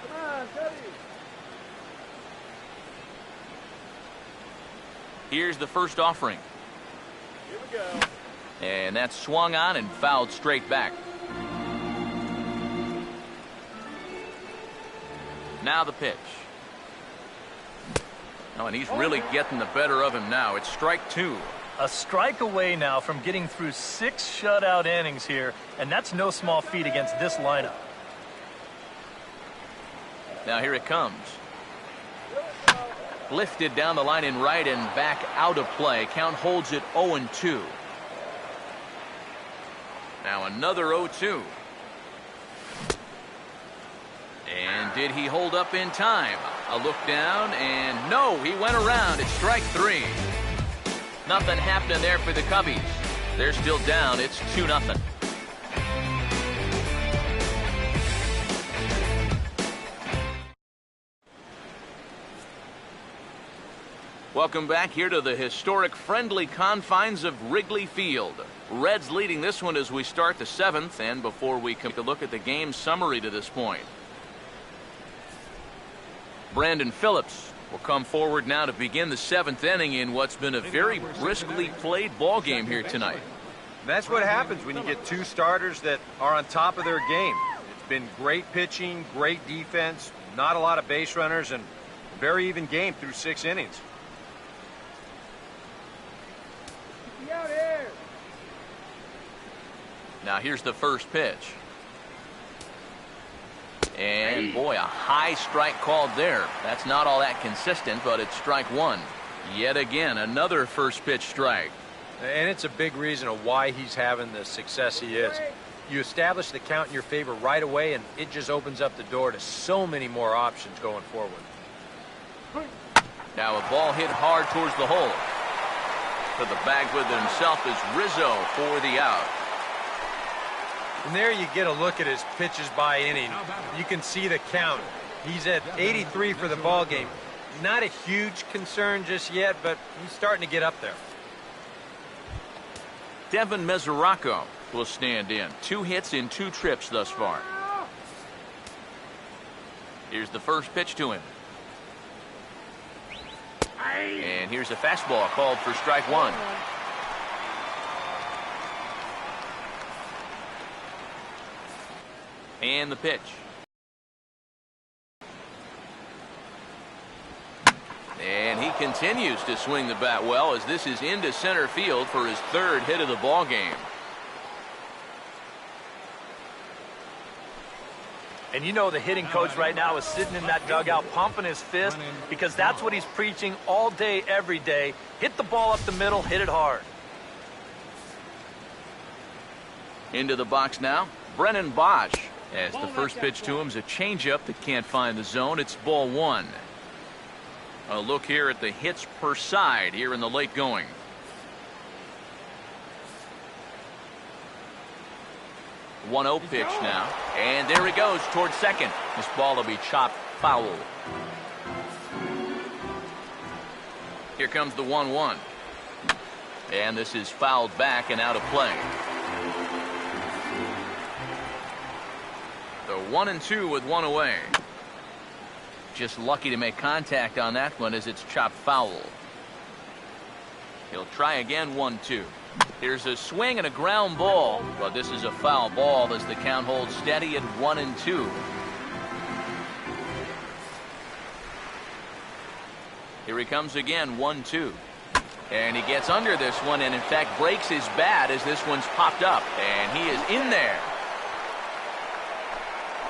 Come on, Cody. Here's the first offering. Here we go. And that's swung on and fouled straight back. Now the pitch. Oh, and he's really getting the better of him now. It's strike 2. A strike away now from getting through 6 shutout innings here, and that's no small feat against this lineup. Now here it comes. Lifted down the line in right and back out of play. Count holds it 0-2. Now another 0-2. And did he hold up in time? A look down, and no, he went around. It's strike 3. Nothing happening there for the Cubbies. They're still down. It's 2-0. Welcome back here to the historic friendly confines of Wrigley Field. Reds leading this one as we start the 7th, and before we take a look at the game summary to this point. Brandon Phillips will come forward now to begin the 7th inning in what's been a very briskly played ball game here tonight. That's what happens when you get 2 starters that are on top of their game. It's been great pitching, great defense, not a lot of base runners, and very even game through 6 innings. Out here. Now here's the first pitch. And boy, a high strike called there. That's not all that consistent, but it's strike 1. Yet again, another first pitch strike. And it's a big reason of why he's having the success he is. You establish the count in your favor right away, and it just opens up the door to so many more options going forward. Now a ball hit hard towards the hole. To the bag with himself is Rizzo for the out. And there you get a look at his pitches by inning. You can see the count. He's at 83 for the ball game. Not a huge concern just yet, but he's starting to get up there. Devin Mesoraco will stand in. 2 hits in 2 trips thus far. Here's the first pitch to him. And here's a fastball called for strike 1. And the pitch. And he continues to swing the bat well as this is into center field for his 3rd hit of the ball game. And you know the hitting coach right now is sitting in that dugout pumping his fist because that's what he's preaching all day, every day. Hit the ball up the middle, hit it hard. Into the box now, Brennan Bosch. As the first pitch to him is a changeup that can't find the zone. It's ball 1. A look here at the hits per side here in the late going. The 1-0 pitch now. And there he goes towards second. This ball will be chopped foul. Here comes the 1-1. And this is fouled back and out of play. The 1-2 with 1 away. Just lucky to make contact on that one as it's chopped foul. He'll try again. 1-2. Here's a swing and a ground ball, but this is a foul ball as the count holds steady at 1-2. Here he comes again. 1-2. And he gets under this one and in fact breaks his bat as this one's popped up, and he is in there.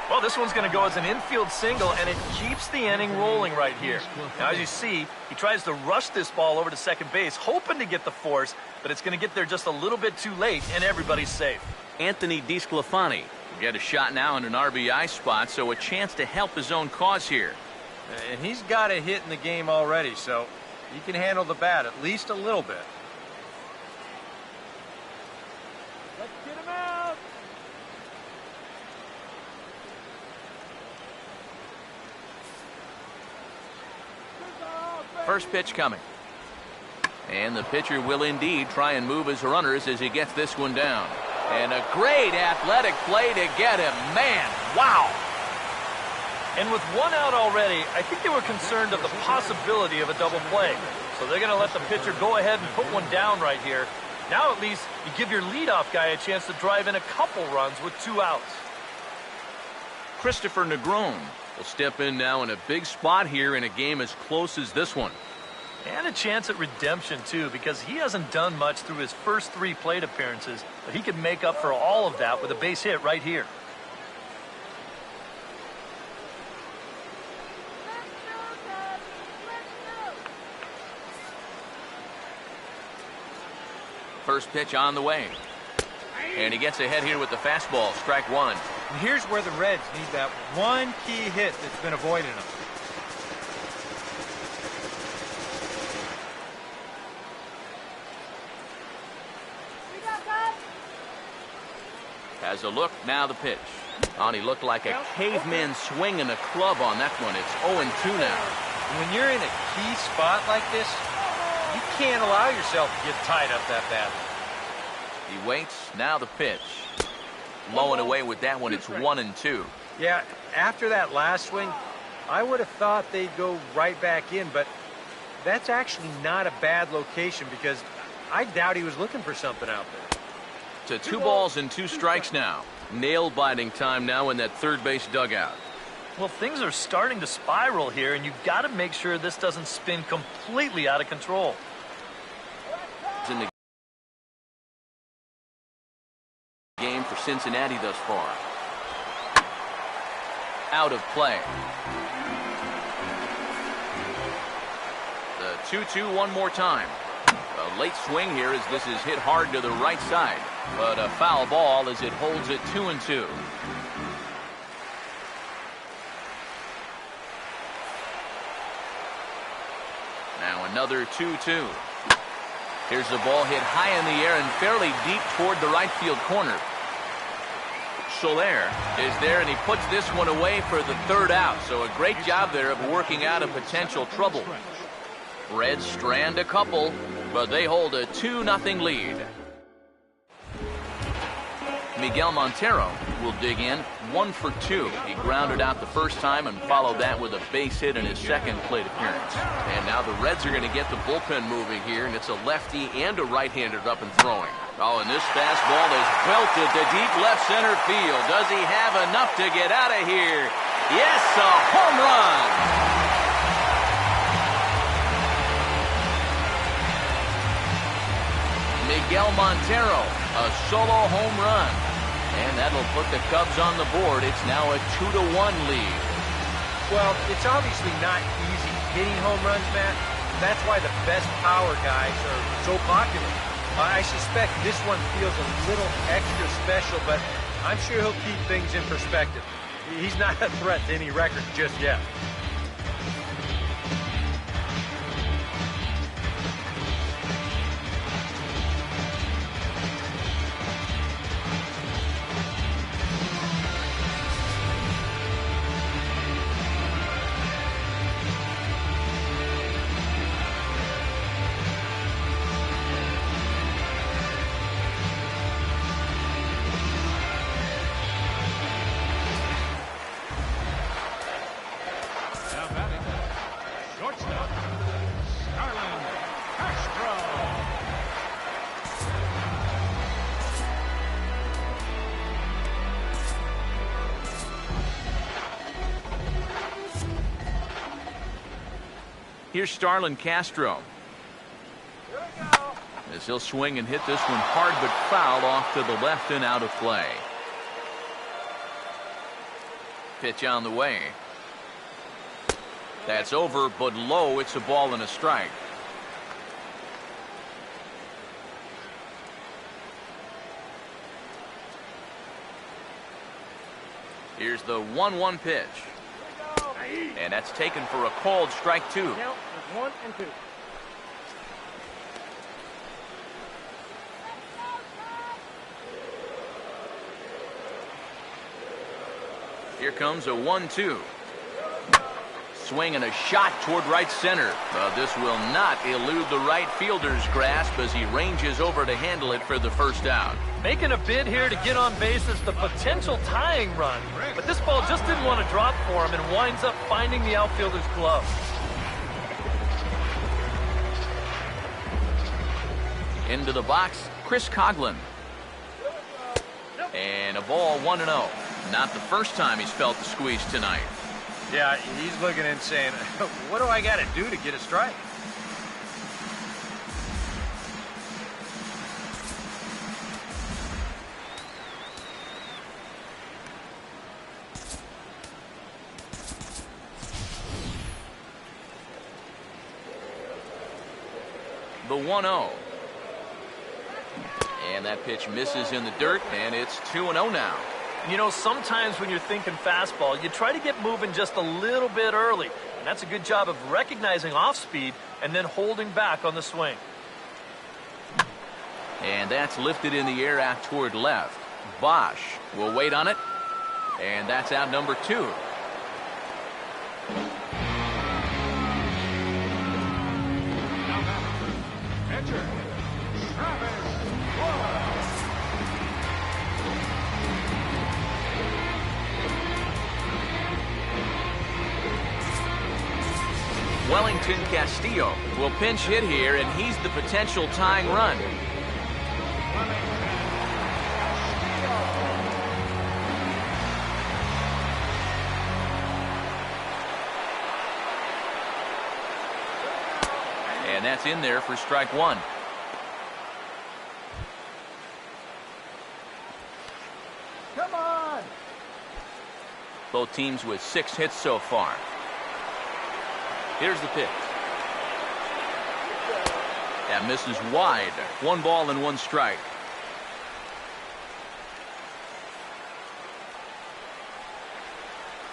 Well, this one's going to go as an infield single, and it keeps the inning rolling right here. Now, as you see, he tries to rush this ball over to second base, hoping to get the force, but it's going to get there just a little bit too late, and everybody's safe. Anthony DeSclafani will get a shot now in an RBI spot, so a chance to help his own cause here. And he's got a hit in the game already, so he can handle the bat at least a little bit. Let's get him out. First pitch coming. And the pitcher will indeed try and move his runners as he gets this one down. And a great athletic play to get him. Man, wow. And with one out already, I think they were concerned of the possibility of a double play. So they're going to let the pitcher go ahead and put one down right here. Now at least you give your leadoff guy a chance to drive in a couple runs with 2 outs. Christopher Negron will step in now in a big spot here in a game as close as this one. And a chance at redemption, too, because he hasn't done much through his first 3 plate appearances, but he could make up for all of that with a base hit right here. First pitch on the way. And he gets ahead here with the fastball. Strike 1. And here's where the Reds need that one key hit that's been avoiding them. Has a look, now the pitch. He looked like a caveman swinging a club on that one. It's 0-2 now. When you're in a key spot like this, you can't allow yourself to get tied up that badly. He waits, now the pitch. Low and away with that one, it's 1-2. Yeah, after that last swing, I would have thought they'd go right back in, but that's actually not a bad location because I doubt he was looking for something out there. To 2 balls and 2 strikes now. Nail-biting time now in that third base dugout. Well, things are starting to spiral here, and you've got to make sure this doesn't spin completely out of control. In the game for Cincinnati thus far. Out of play. The 2-2 one more time. A late swing here as this is hit hard to the right side. But a foul ball as it holds it 2-2. Now another 2-2. Here's the ball hit high in the air and fairly deep toward the right field corner. Soler is there and he puts this one away for the 3rd out. So a great job there of working out a potential trouble. Reds strand a couple, but they hold a 2-0 lead. Miguel Montero will dig in 1 for 2. He grounded out the first time and followed that with a base hit in his second plate appearance. And now the Reds are going to get the bullpen moving here, and it's a lefty and a right-hander up and throwing. Oh, and this fastball is belted to deep left center field. Does he have enough to get out of here? Yes, a home run! Miguel Montero, a solo home run. And that'll put the Cubs on the board. It's now a 2-1 lead. Well, it's obviously not easy hitting home runs, Matt. That's why the best power guys are so popular. I suspect this one feels a little extra special, but I'm sure he'll keep things in perspective. He's not a threat to any record just yet. Here's Starlin Castro. As he'll swing and hit this one hard but foul off to the left and out of play. Pitch on the way. That's over but low. It's a ball and a strike. Here's the 1-1 pitch. And that's taken for a called strike 2. Count is 1 and 2. Here comes a 1-2. swing and a shot toward right center. This will not elude the right fielder's grasp as he ranges over to handle it for the first out. Making a bid here to get on base is the potential tying run. But this ball just didn't want to drop for him and winds up finding the outfielder's glove. Into the box, Chris Coghlan. And a ball 1-0. Not the first time he's felt the squeeze tonight. Yeah, he's looking and saying, what do I got to do to get a strike? The 1-0. And that pitch misses in the dirt, and it's 2-0 now. You know, sometimes when you're thinking fastball, you try to get moving just a little bit early. And that's a good job of recognizing off speed and then holding back on the swing. And that's lifted in the air out toward left. Bosch will wait on it. And that's out number 2. Pitcher, Travis Wellington Castillo will pinch hit here, and he's the potential tying run. And that's in there for strike 1. Come on! Both teams with 6 hits so far. Here's the pitch. That misses wide. 1 ball and 1 strike.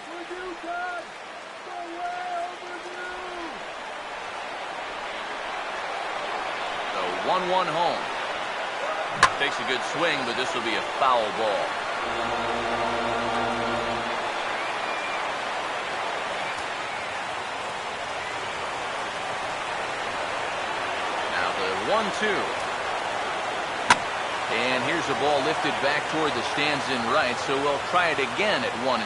Overdue, God! So way overdue! The 1-1 home. Takes a good swing, but this will be a foul ball. Now the 1-2. And here's a ball lifted back toward the stands in right, so we'll try it again at 1-2.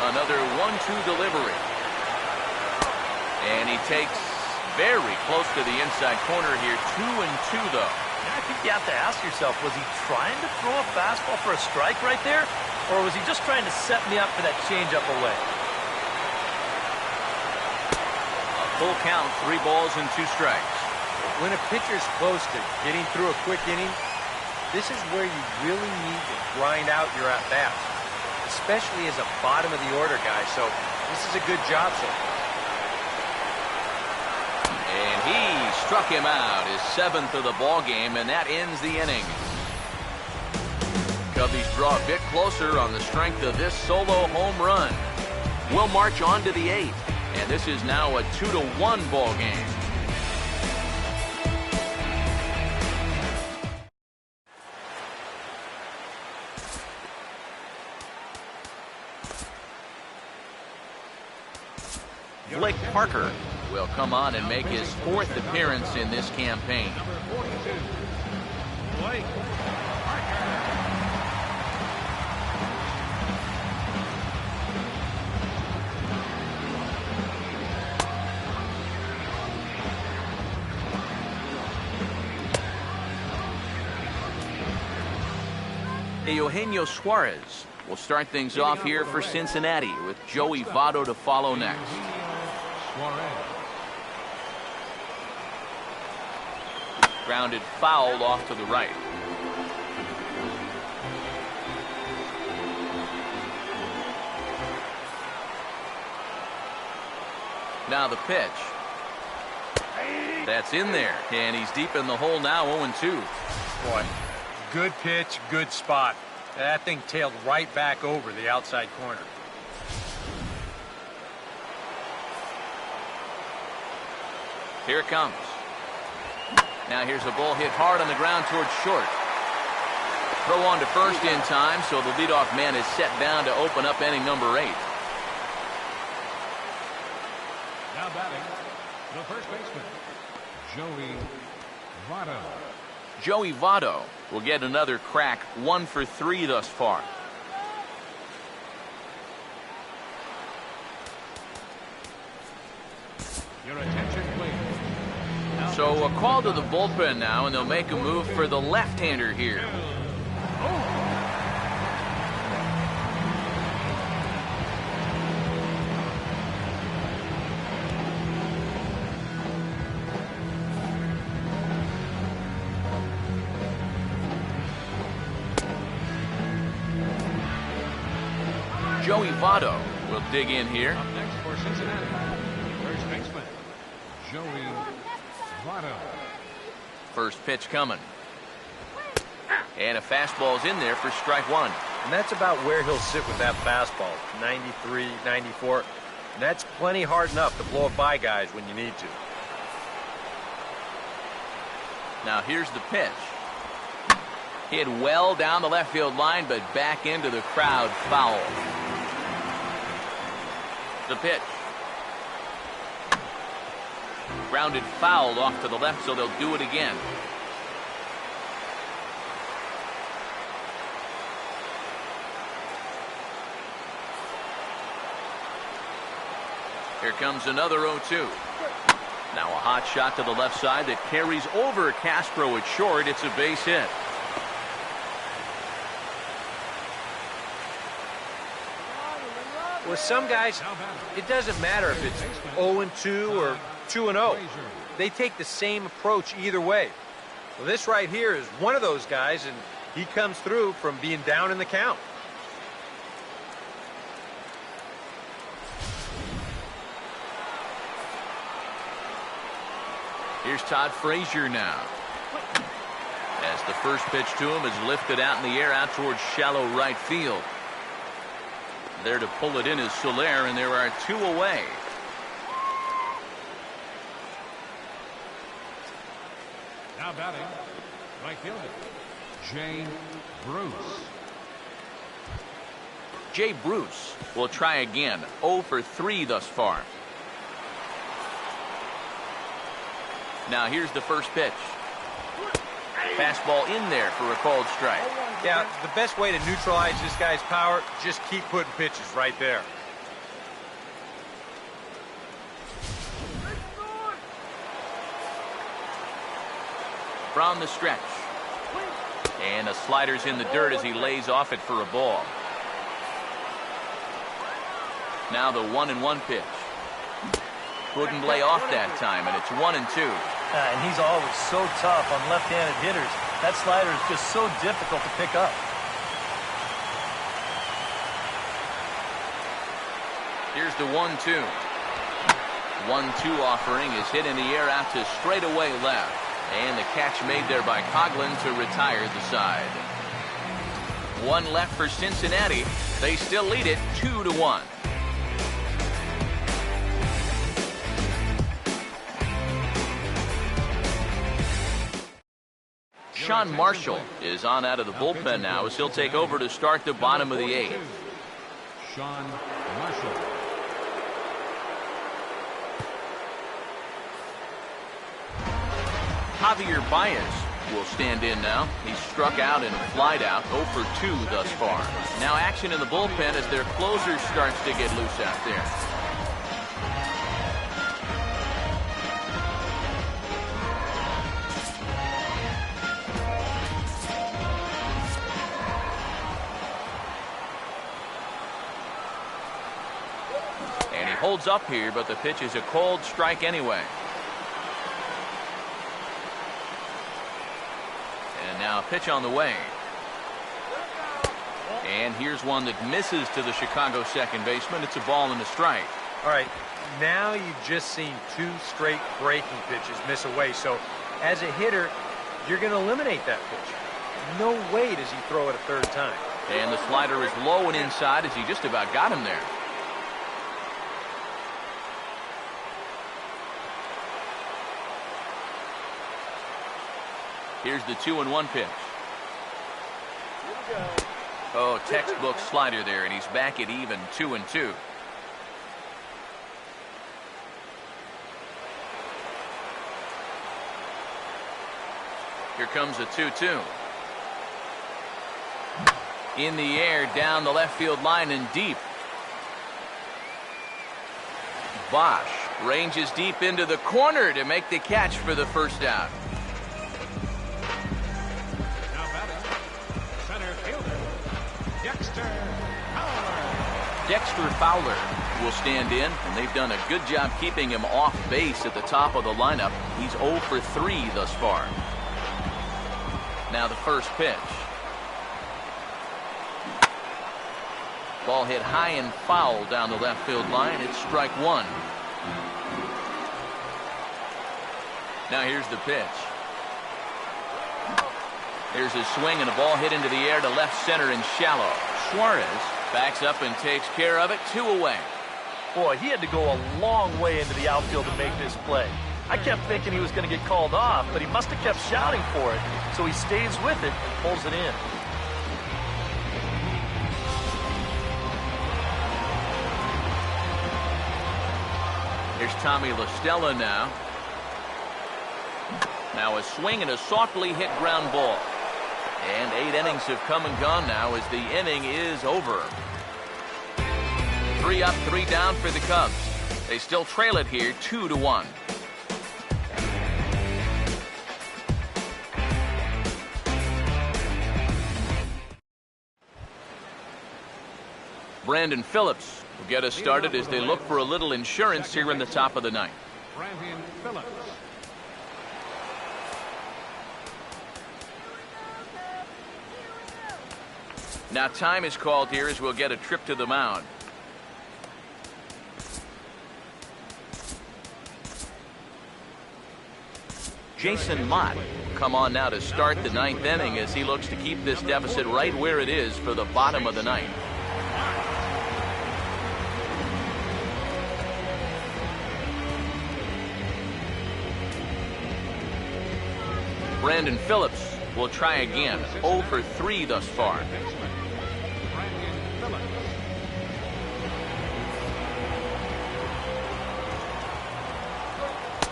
Another 1-2 delivery. And he takes very close to the inside corner here. 2-2 though. I think you have to ask yourself, was he trying to throw a fastball for a strike right there? Or was he just trying to set me up for that changeup away? A full count, 3 balls and 2 strikes. When a pitcher's close to getting through a quick inning, this is where you really need to grind out your at-bats, especially as a bottom-of-the-order guy. So this is a good job so far. And he struck him out, his 7th of the ball game, and that ends the inning. Cubbies draw a bit closer on the strength of this solo home run. We'll march on to the 8th, and this is now a 2-1 ball game. Blake Parker will come on and make his 4th appearance in this campaign. number 42, Blake Parker. Eugenio Suarez will start things off here for Cincinnati, with Joey Votto to follow next. Suarez. Grounded foul off to the right. Now the pitch. That's in there, and he's deep in the hole now, 0-2. Boy, good pitch, good spot. That thing tailed right back over the outside corner. Here it comes. Now here's a ball hit hard on the ground towards short. Throw on to first in time, so the leadoff man is set down to open up inning number 8. batting, the first baseman, Joey Votto. Joey Votto will get another crack, 1 for 3 thus far. Your attention, please. So a call to the bullpen now, and they'll make a move for the left-hander here. Joey Votto will dig in here. Up next for Cincinnati, first baseman, Joey Votto. First pitch coming. And a fastball's in there for strike 1. And that's about where he'll sit with that fastball, 93, 94. And that's plenty hard enough to blow it by guys when you need to. Now here's the pitch. Hit well down the left field line, but back into the crowd, foul. The pitch. Grounded foul off to the left, so they'll do it again. Here comes another 0-2. Now a hot shot to the left side that carries over Castro at short. It's a base hit. With some guys, it doesn't matter if it's 0-2 or 2-0. They take the same approach either way. Well, this right here is one of those guys, and he comes through from being down in the count. Here's Todd Frazier now. As the first pitch to him is lifted out in the air out towards shallow right field. There to pull it in is Soler, and there are 2 away. Now batting, right fielder, Jay Bruce. Jay Bruce will try again. 0 for 3 thus far. Now here's the first pitch. Fastball in there for a called strike. Yeah, the best way to neutralize this guy's power, just keep putting pitches right there. From the stretch. And a slider's in the dirt as he lays off it for a ball. Now the 1-1 pitch. Couldn't lay off that time, and it's 1-2. And he's always so tough on left-handed hitters. That slider is just so difficult to pick up. Here's the 1-2. 1-2 offering is hit in the air out to straightaway left. And the catch made there by Coghlan to retire the side. 1 left for Cincinnati. They still lead it 2-1. Sean Marshall is on out of the bullpen now as he'll take over to start the bottom of the 8th. Sean Marshall. Javier Baez will stand in now. He's struck out and flied out, 0 for 2 thus far. Now action in the bullpen as their closer starts to get loose out there. And he holds up here, but the pitch is a cold strike anyway. And now a pitch on the way. And here's one that misses to the Chicago second baseman. It's a ball and a strike. All right, now you've just seen 2 straight breaking pitches miss away. So as a hitter, you're going to eliminate that pitch. No way does he throw it a third time. And the slider is low and inside as he just about got him there. Here's the 2-1 pitch. Oh, textbook slider there, and he's back at even 2-2. Here comes a 2-2. In the air, down the left field line and deep. Bosch ranges deep into the corner to make the catch for the first out. Now batting, center fielder, Dexter Fowler. Dexter Fowler will stand in, and they've done a good job keeping him off base at the top of the lineup. He's 0 for 3 thus far. Now the first pitch. Ball hit high and foul down the left field line. It's strike one. Now here's the pitch. Here's a swing and a ball hit into the air to left center and shallow. Suarez backs up and takes care of it. 2 away. Boy, he had to go a long way into the outfield to make this play. I kept thinking he was going to get called off, but he must have kept shouting for it. So he stays with it and pulls it in. Here's Tommy La Stella now. Now a swing and a softly hit ground ball. And 8 innings have come and gone now as the inning is over. 3 up, 3 down for the Cubs. They still trail it here 2-1. Brandon Phillips will get us started as they look for a little insurance here in the top of the ninth. Brandon Phillips. Now time is called here as we'll get a trip to the mound. Jason Mott will come on now to start the 9th inning as he looks to keep this deficit right where it is for the bottom of the 9th. Brandon Phillips will try again. 0 for 3 thus far. Brandon Phillips.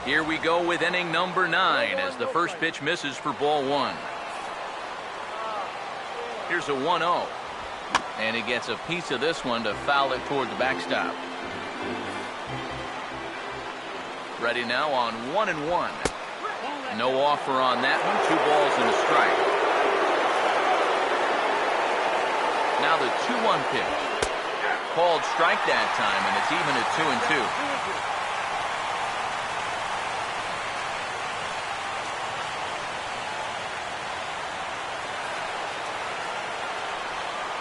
Here we go with inning number 9 as the first pitch misses for ball 1. Here's a 1-0. And he gets a piece of this one to foul it toward the backstop. Ready now on 1-1. No offer on that one. 2 balls and a strike. Now the 2-1 pitch. Called strike that time, and it's even at 2-2.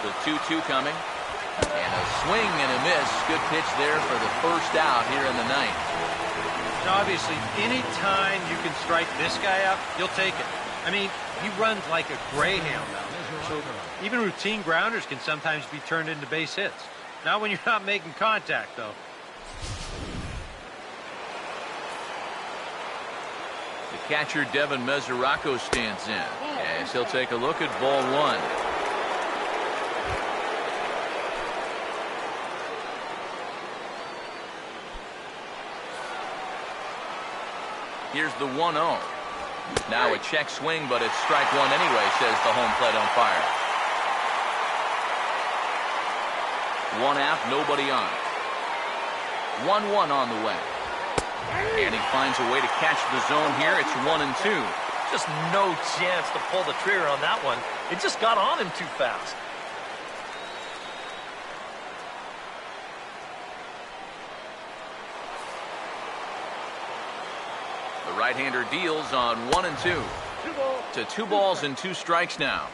The 2-2 coming. And a swing and a miss. Good pitch there for the first out here in the 9th. Now, obviously, any time you can strike this guy out, you'll take it. I mean, he runs like a greyhound out there. So even routine grounders can sometimes be turned into base hits. Not when you're not making contact, though. The catcher, Devin Mesoraco, stands in as he'll take a look at ball 1. Here's the 1-0. Now a check swing, but it's strike 1 anyway, says the home plate umpire. 1 out, nobody on. 1-1 on the way. And he finds a way to catch the zone here. It's 1-2. Just no chance to pull the trigger on that one. It just got on him too fast. The right-hander deals on 1-2. To 2 balls and 2 strikes now.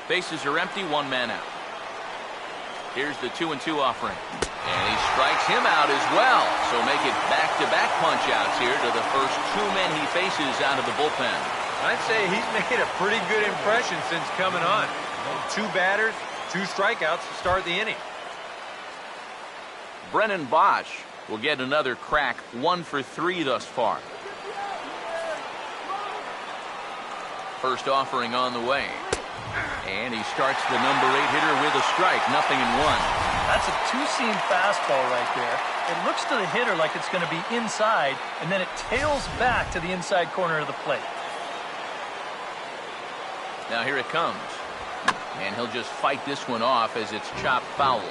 Bases are empty, 1 man out. Here's the 2-2 offering. And he strikes him out as well. So make it back-to-back punch-outs here to the first 2 men he faces out of the bullpen. I'd say he's made a pretty good impression since coming on. 2 batters, 2 strikeouts to start the inning. Brennan Bosch will get another crack, 1 for 3 thus far. First offering on the way. And he starts the number 8 hitter with a strike, 0-1. That's a two-seam fastball right there. It looks to the hitter like it's going to be inside, and then it tails back to the inside corner of the plate. Now here it comes. And he'll just fight this one off as it's chopped foul.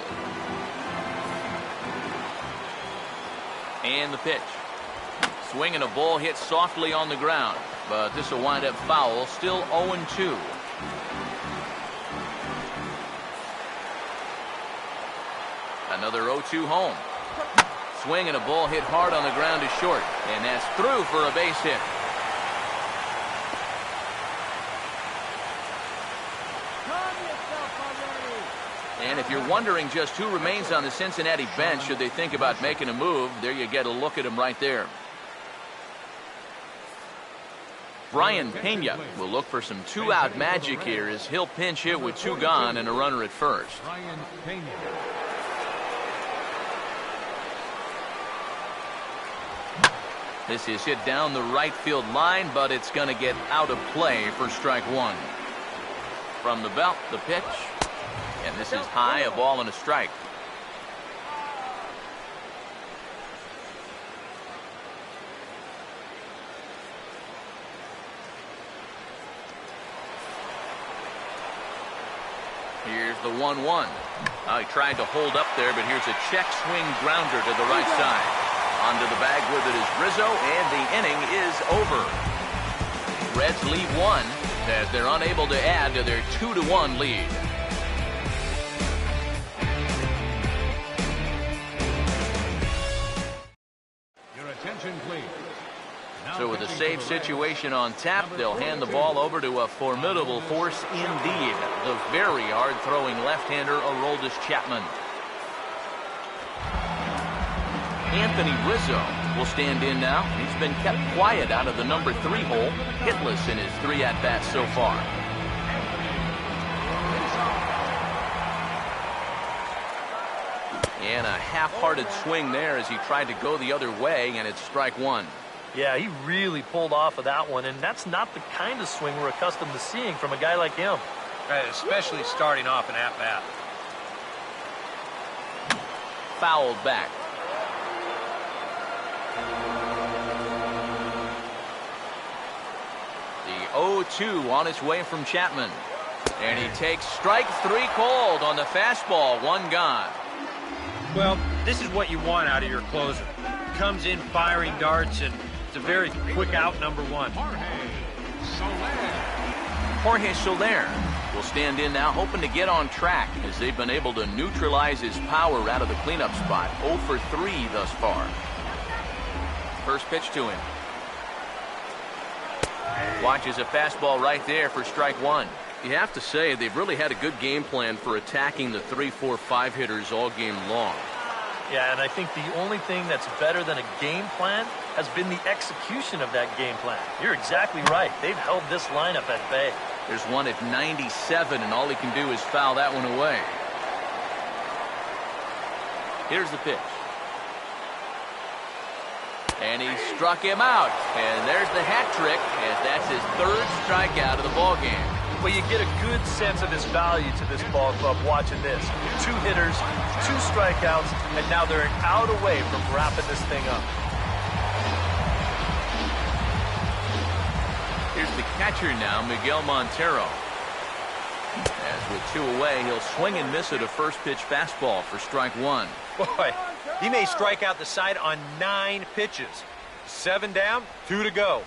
And the pitch. Swing and a ball hit softly on the ground. But this will wind up foul. Still 0-2. Another 0-2 home. Swing and a ball hit hard on the ground to short. And that's through for a base hit. And if you're wondering just who remains on the Cincinnati bench, should they think about making a move, there you get a look at him right there. Brian Pena will look for some two-out magic here as he'll pinch hit with two gone and a runner at first. Brian Pena. This is hit down the right field line, but it's going to get out of play for strike one. From the belt, the pitch. And this is high, a ball and a strike. Here's the 1-1. He tried to hold up there, but here's a check swing grounder to the right side. Onto the bag with it is Rizzo, and the inning is over. Reds lead one as they're unable to add to their 2-1 lead. Your attention, please. So with a safe situation on tap, they'll hand the ball over to a formidable force indeed. The very hard-throwing left-hander, Aroldis Chapman. Anthony Rizzo will stand in now. He's been kept quiet out of the number 3 hole, hitless in his 3 at-bats so far. And a half-hearted swing there as he tried to go the other way, and it's strike one. Yeah, he really pulled off of that one, and that's not the kind of swing we're accustomed to seeing from a guy like him. Right, especially starting off an at-bat. Fouled back. The 0-2 on its way from Chapman. And he takes strike 3 called on the fastball, 1 gone. Well, this is what you want out of your closer. Comes in firing darts, and it's a very quick out, number 1. Jorge Soler will stand in now, hoping to get on track as they've been able to neutralize his power out of the cleanup spot. 0 for 3 thus far. First pitch to him. Watches a fastball right there for strike 1. You have to say they've really had a good game plan for attacking the 3, 4, 5 hitters all game long. Yeah, and I think the only thing that's better than a game plan has been the execution of that game plan. You're exactly right. They've held this lineup at bay. There's one at 97, and all he can do is foul that one away. Here's the pitch. And he struck him out. And there's the hat trick, as that's his 3rd strikeout of the ballgame. Well, you get a good sense of his value to this ball club watching this. 2 hitters, 2 strikeouts, and now they're an out away from wrapping this thing up. Here's the catcher now, Miguel Montero. As with 2 away, he'll swing and miss at a first pitch fastball for strike 1. Boy, he may strike out the side on 9 pitches. 7 down, 2 to go.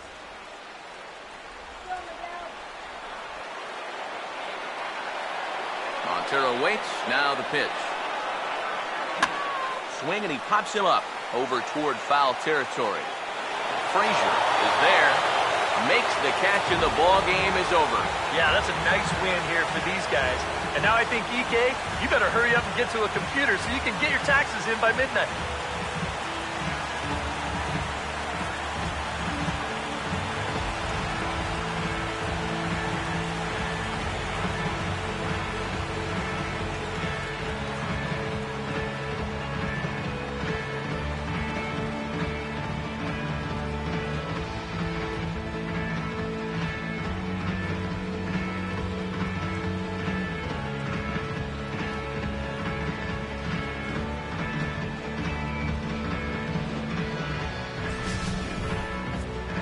Montero waits, now the pitch. Swing and he pops him up over toward foul territory. Frazier is there, makes the catch, and the ball game is over. Yeah, that's a nice win here for these guys. And now I think, EK, you better hurry up and get to a computer so you can get your taxes in by midnight.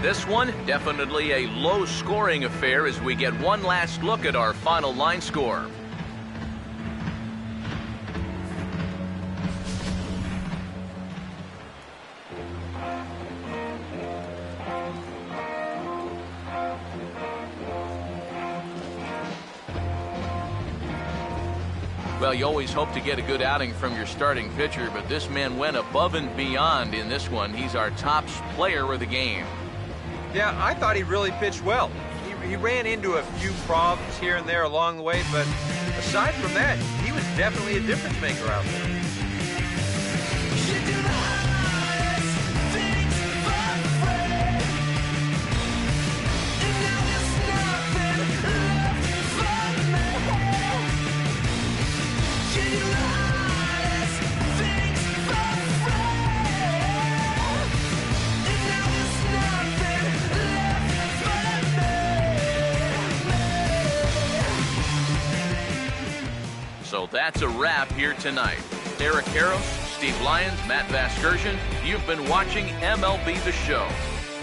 This one, definitely a low-scoring affair as we get one last look at our final line score. Well, you always hope to get a good outing from your starting pitcher, but this man went above and beyond in this one. He's our top player of the game. Yeah, I thought he really pitched well. He ran into a few problems here and there along the way, but aside from that, he was definitely a difference maker out there. So that's a wrap here tonight. Eric Harros, Steve Lyons, Matt Vasgersian, you've been watching MLB The Show.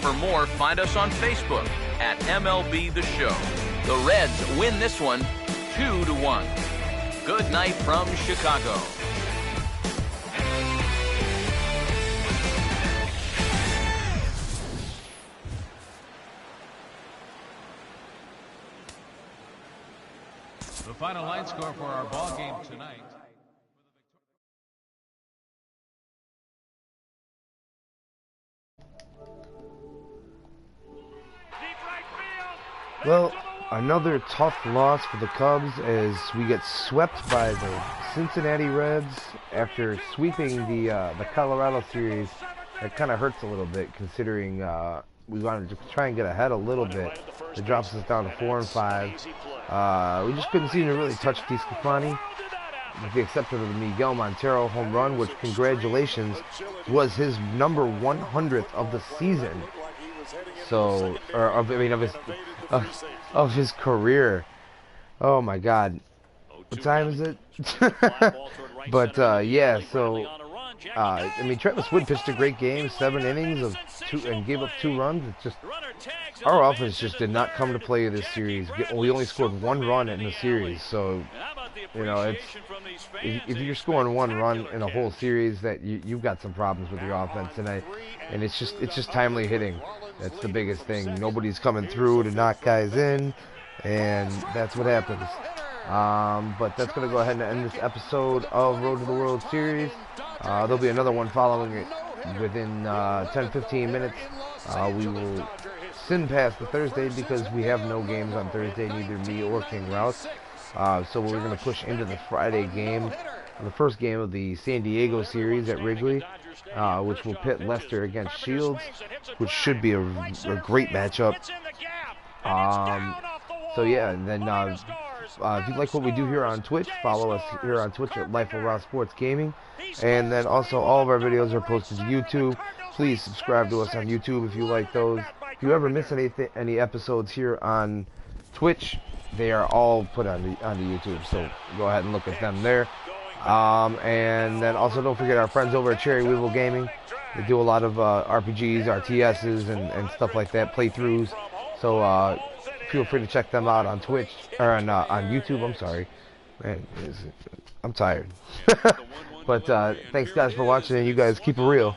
For more, find us on Facebook at MLB The Show. The Reds win this one 2-1. Good night from Chicago. The final line score for our ball game tonight. Well, another tough loss for the Cubs as we get swept by the Cincinnati Reds after sweeping the Colorado series. That kind of hurts a little bit considering we wanted to try and get ahead a little bit. It drops us down to 4 and 5. We just couldn't seem to really touch DeSclafani, with the exception of the Miguel Montero home run, which, congratulations, was his number 100th of the season. So, of his career. Oh my God, what time is it? But yeah, so I mean, Travis Wood pitched a great game, 7 innings of 2 and gave up 2 runs. It's just our offense just did not come to play this series. We only scored 1 run in the series, so you know, it's if you're scoring 1 run in a whole series, that you've got some problems with your offense tonight. And it's just timely hitting. That's the biggest thing. Nobody's coming through to knock guys in, and that's what happens. But that's going to go ahead and end this episode of Road to the World Series. There'll be another one following it within 10-15 minutes. We will sin past the Thursday because we have no games on Thursday, neither me or King Rouse. So we're going to push into the Friday game, the first game of the San Diego series at Wrigley, which will pit Lester against Shields, which should be a great matchup. So yeah, and then if you like what we do here on Twitch, follow us here on Twitch at Life of Raw Sports Gaming. And then also all of our videos are posted to YouTube. Please subscribe to us on YouTube if you like those. If you ever miss any episodes here on Twitch, they are all put onto YouTube. So go ahead and look at them there. And then also don't forget our friends over at Cherry Weevil Gaming. They do a lot of RPGs, RTSs, and stuff like that, playthroughs. So feel free to check them out on Twitch or on YouTube. I'm sorry, man. I'm tired. But thanks guys for watching, and you guys keep it real.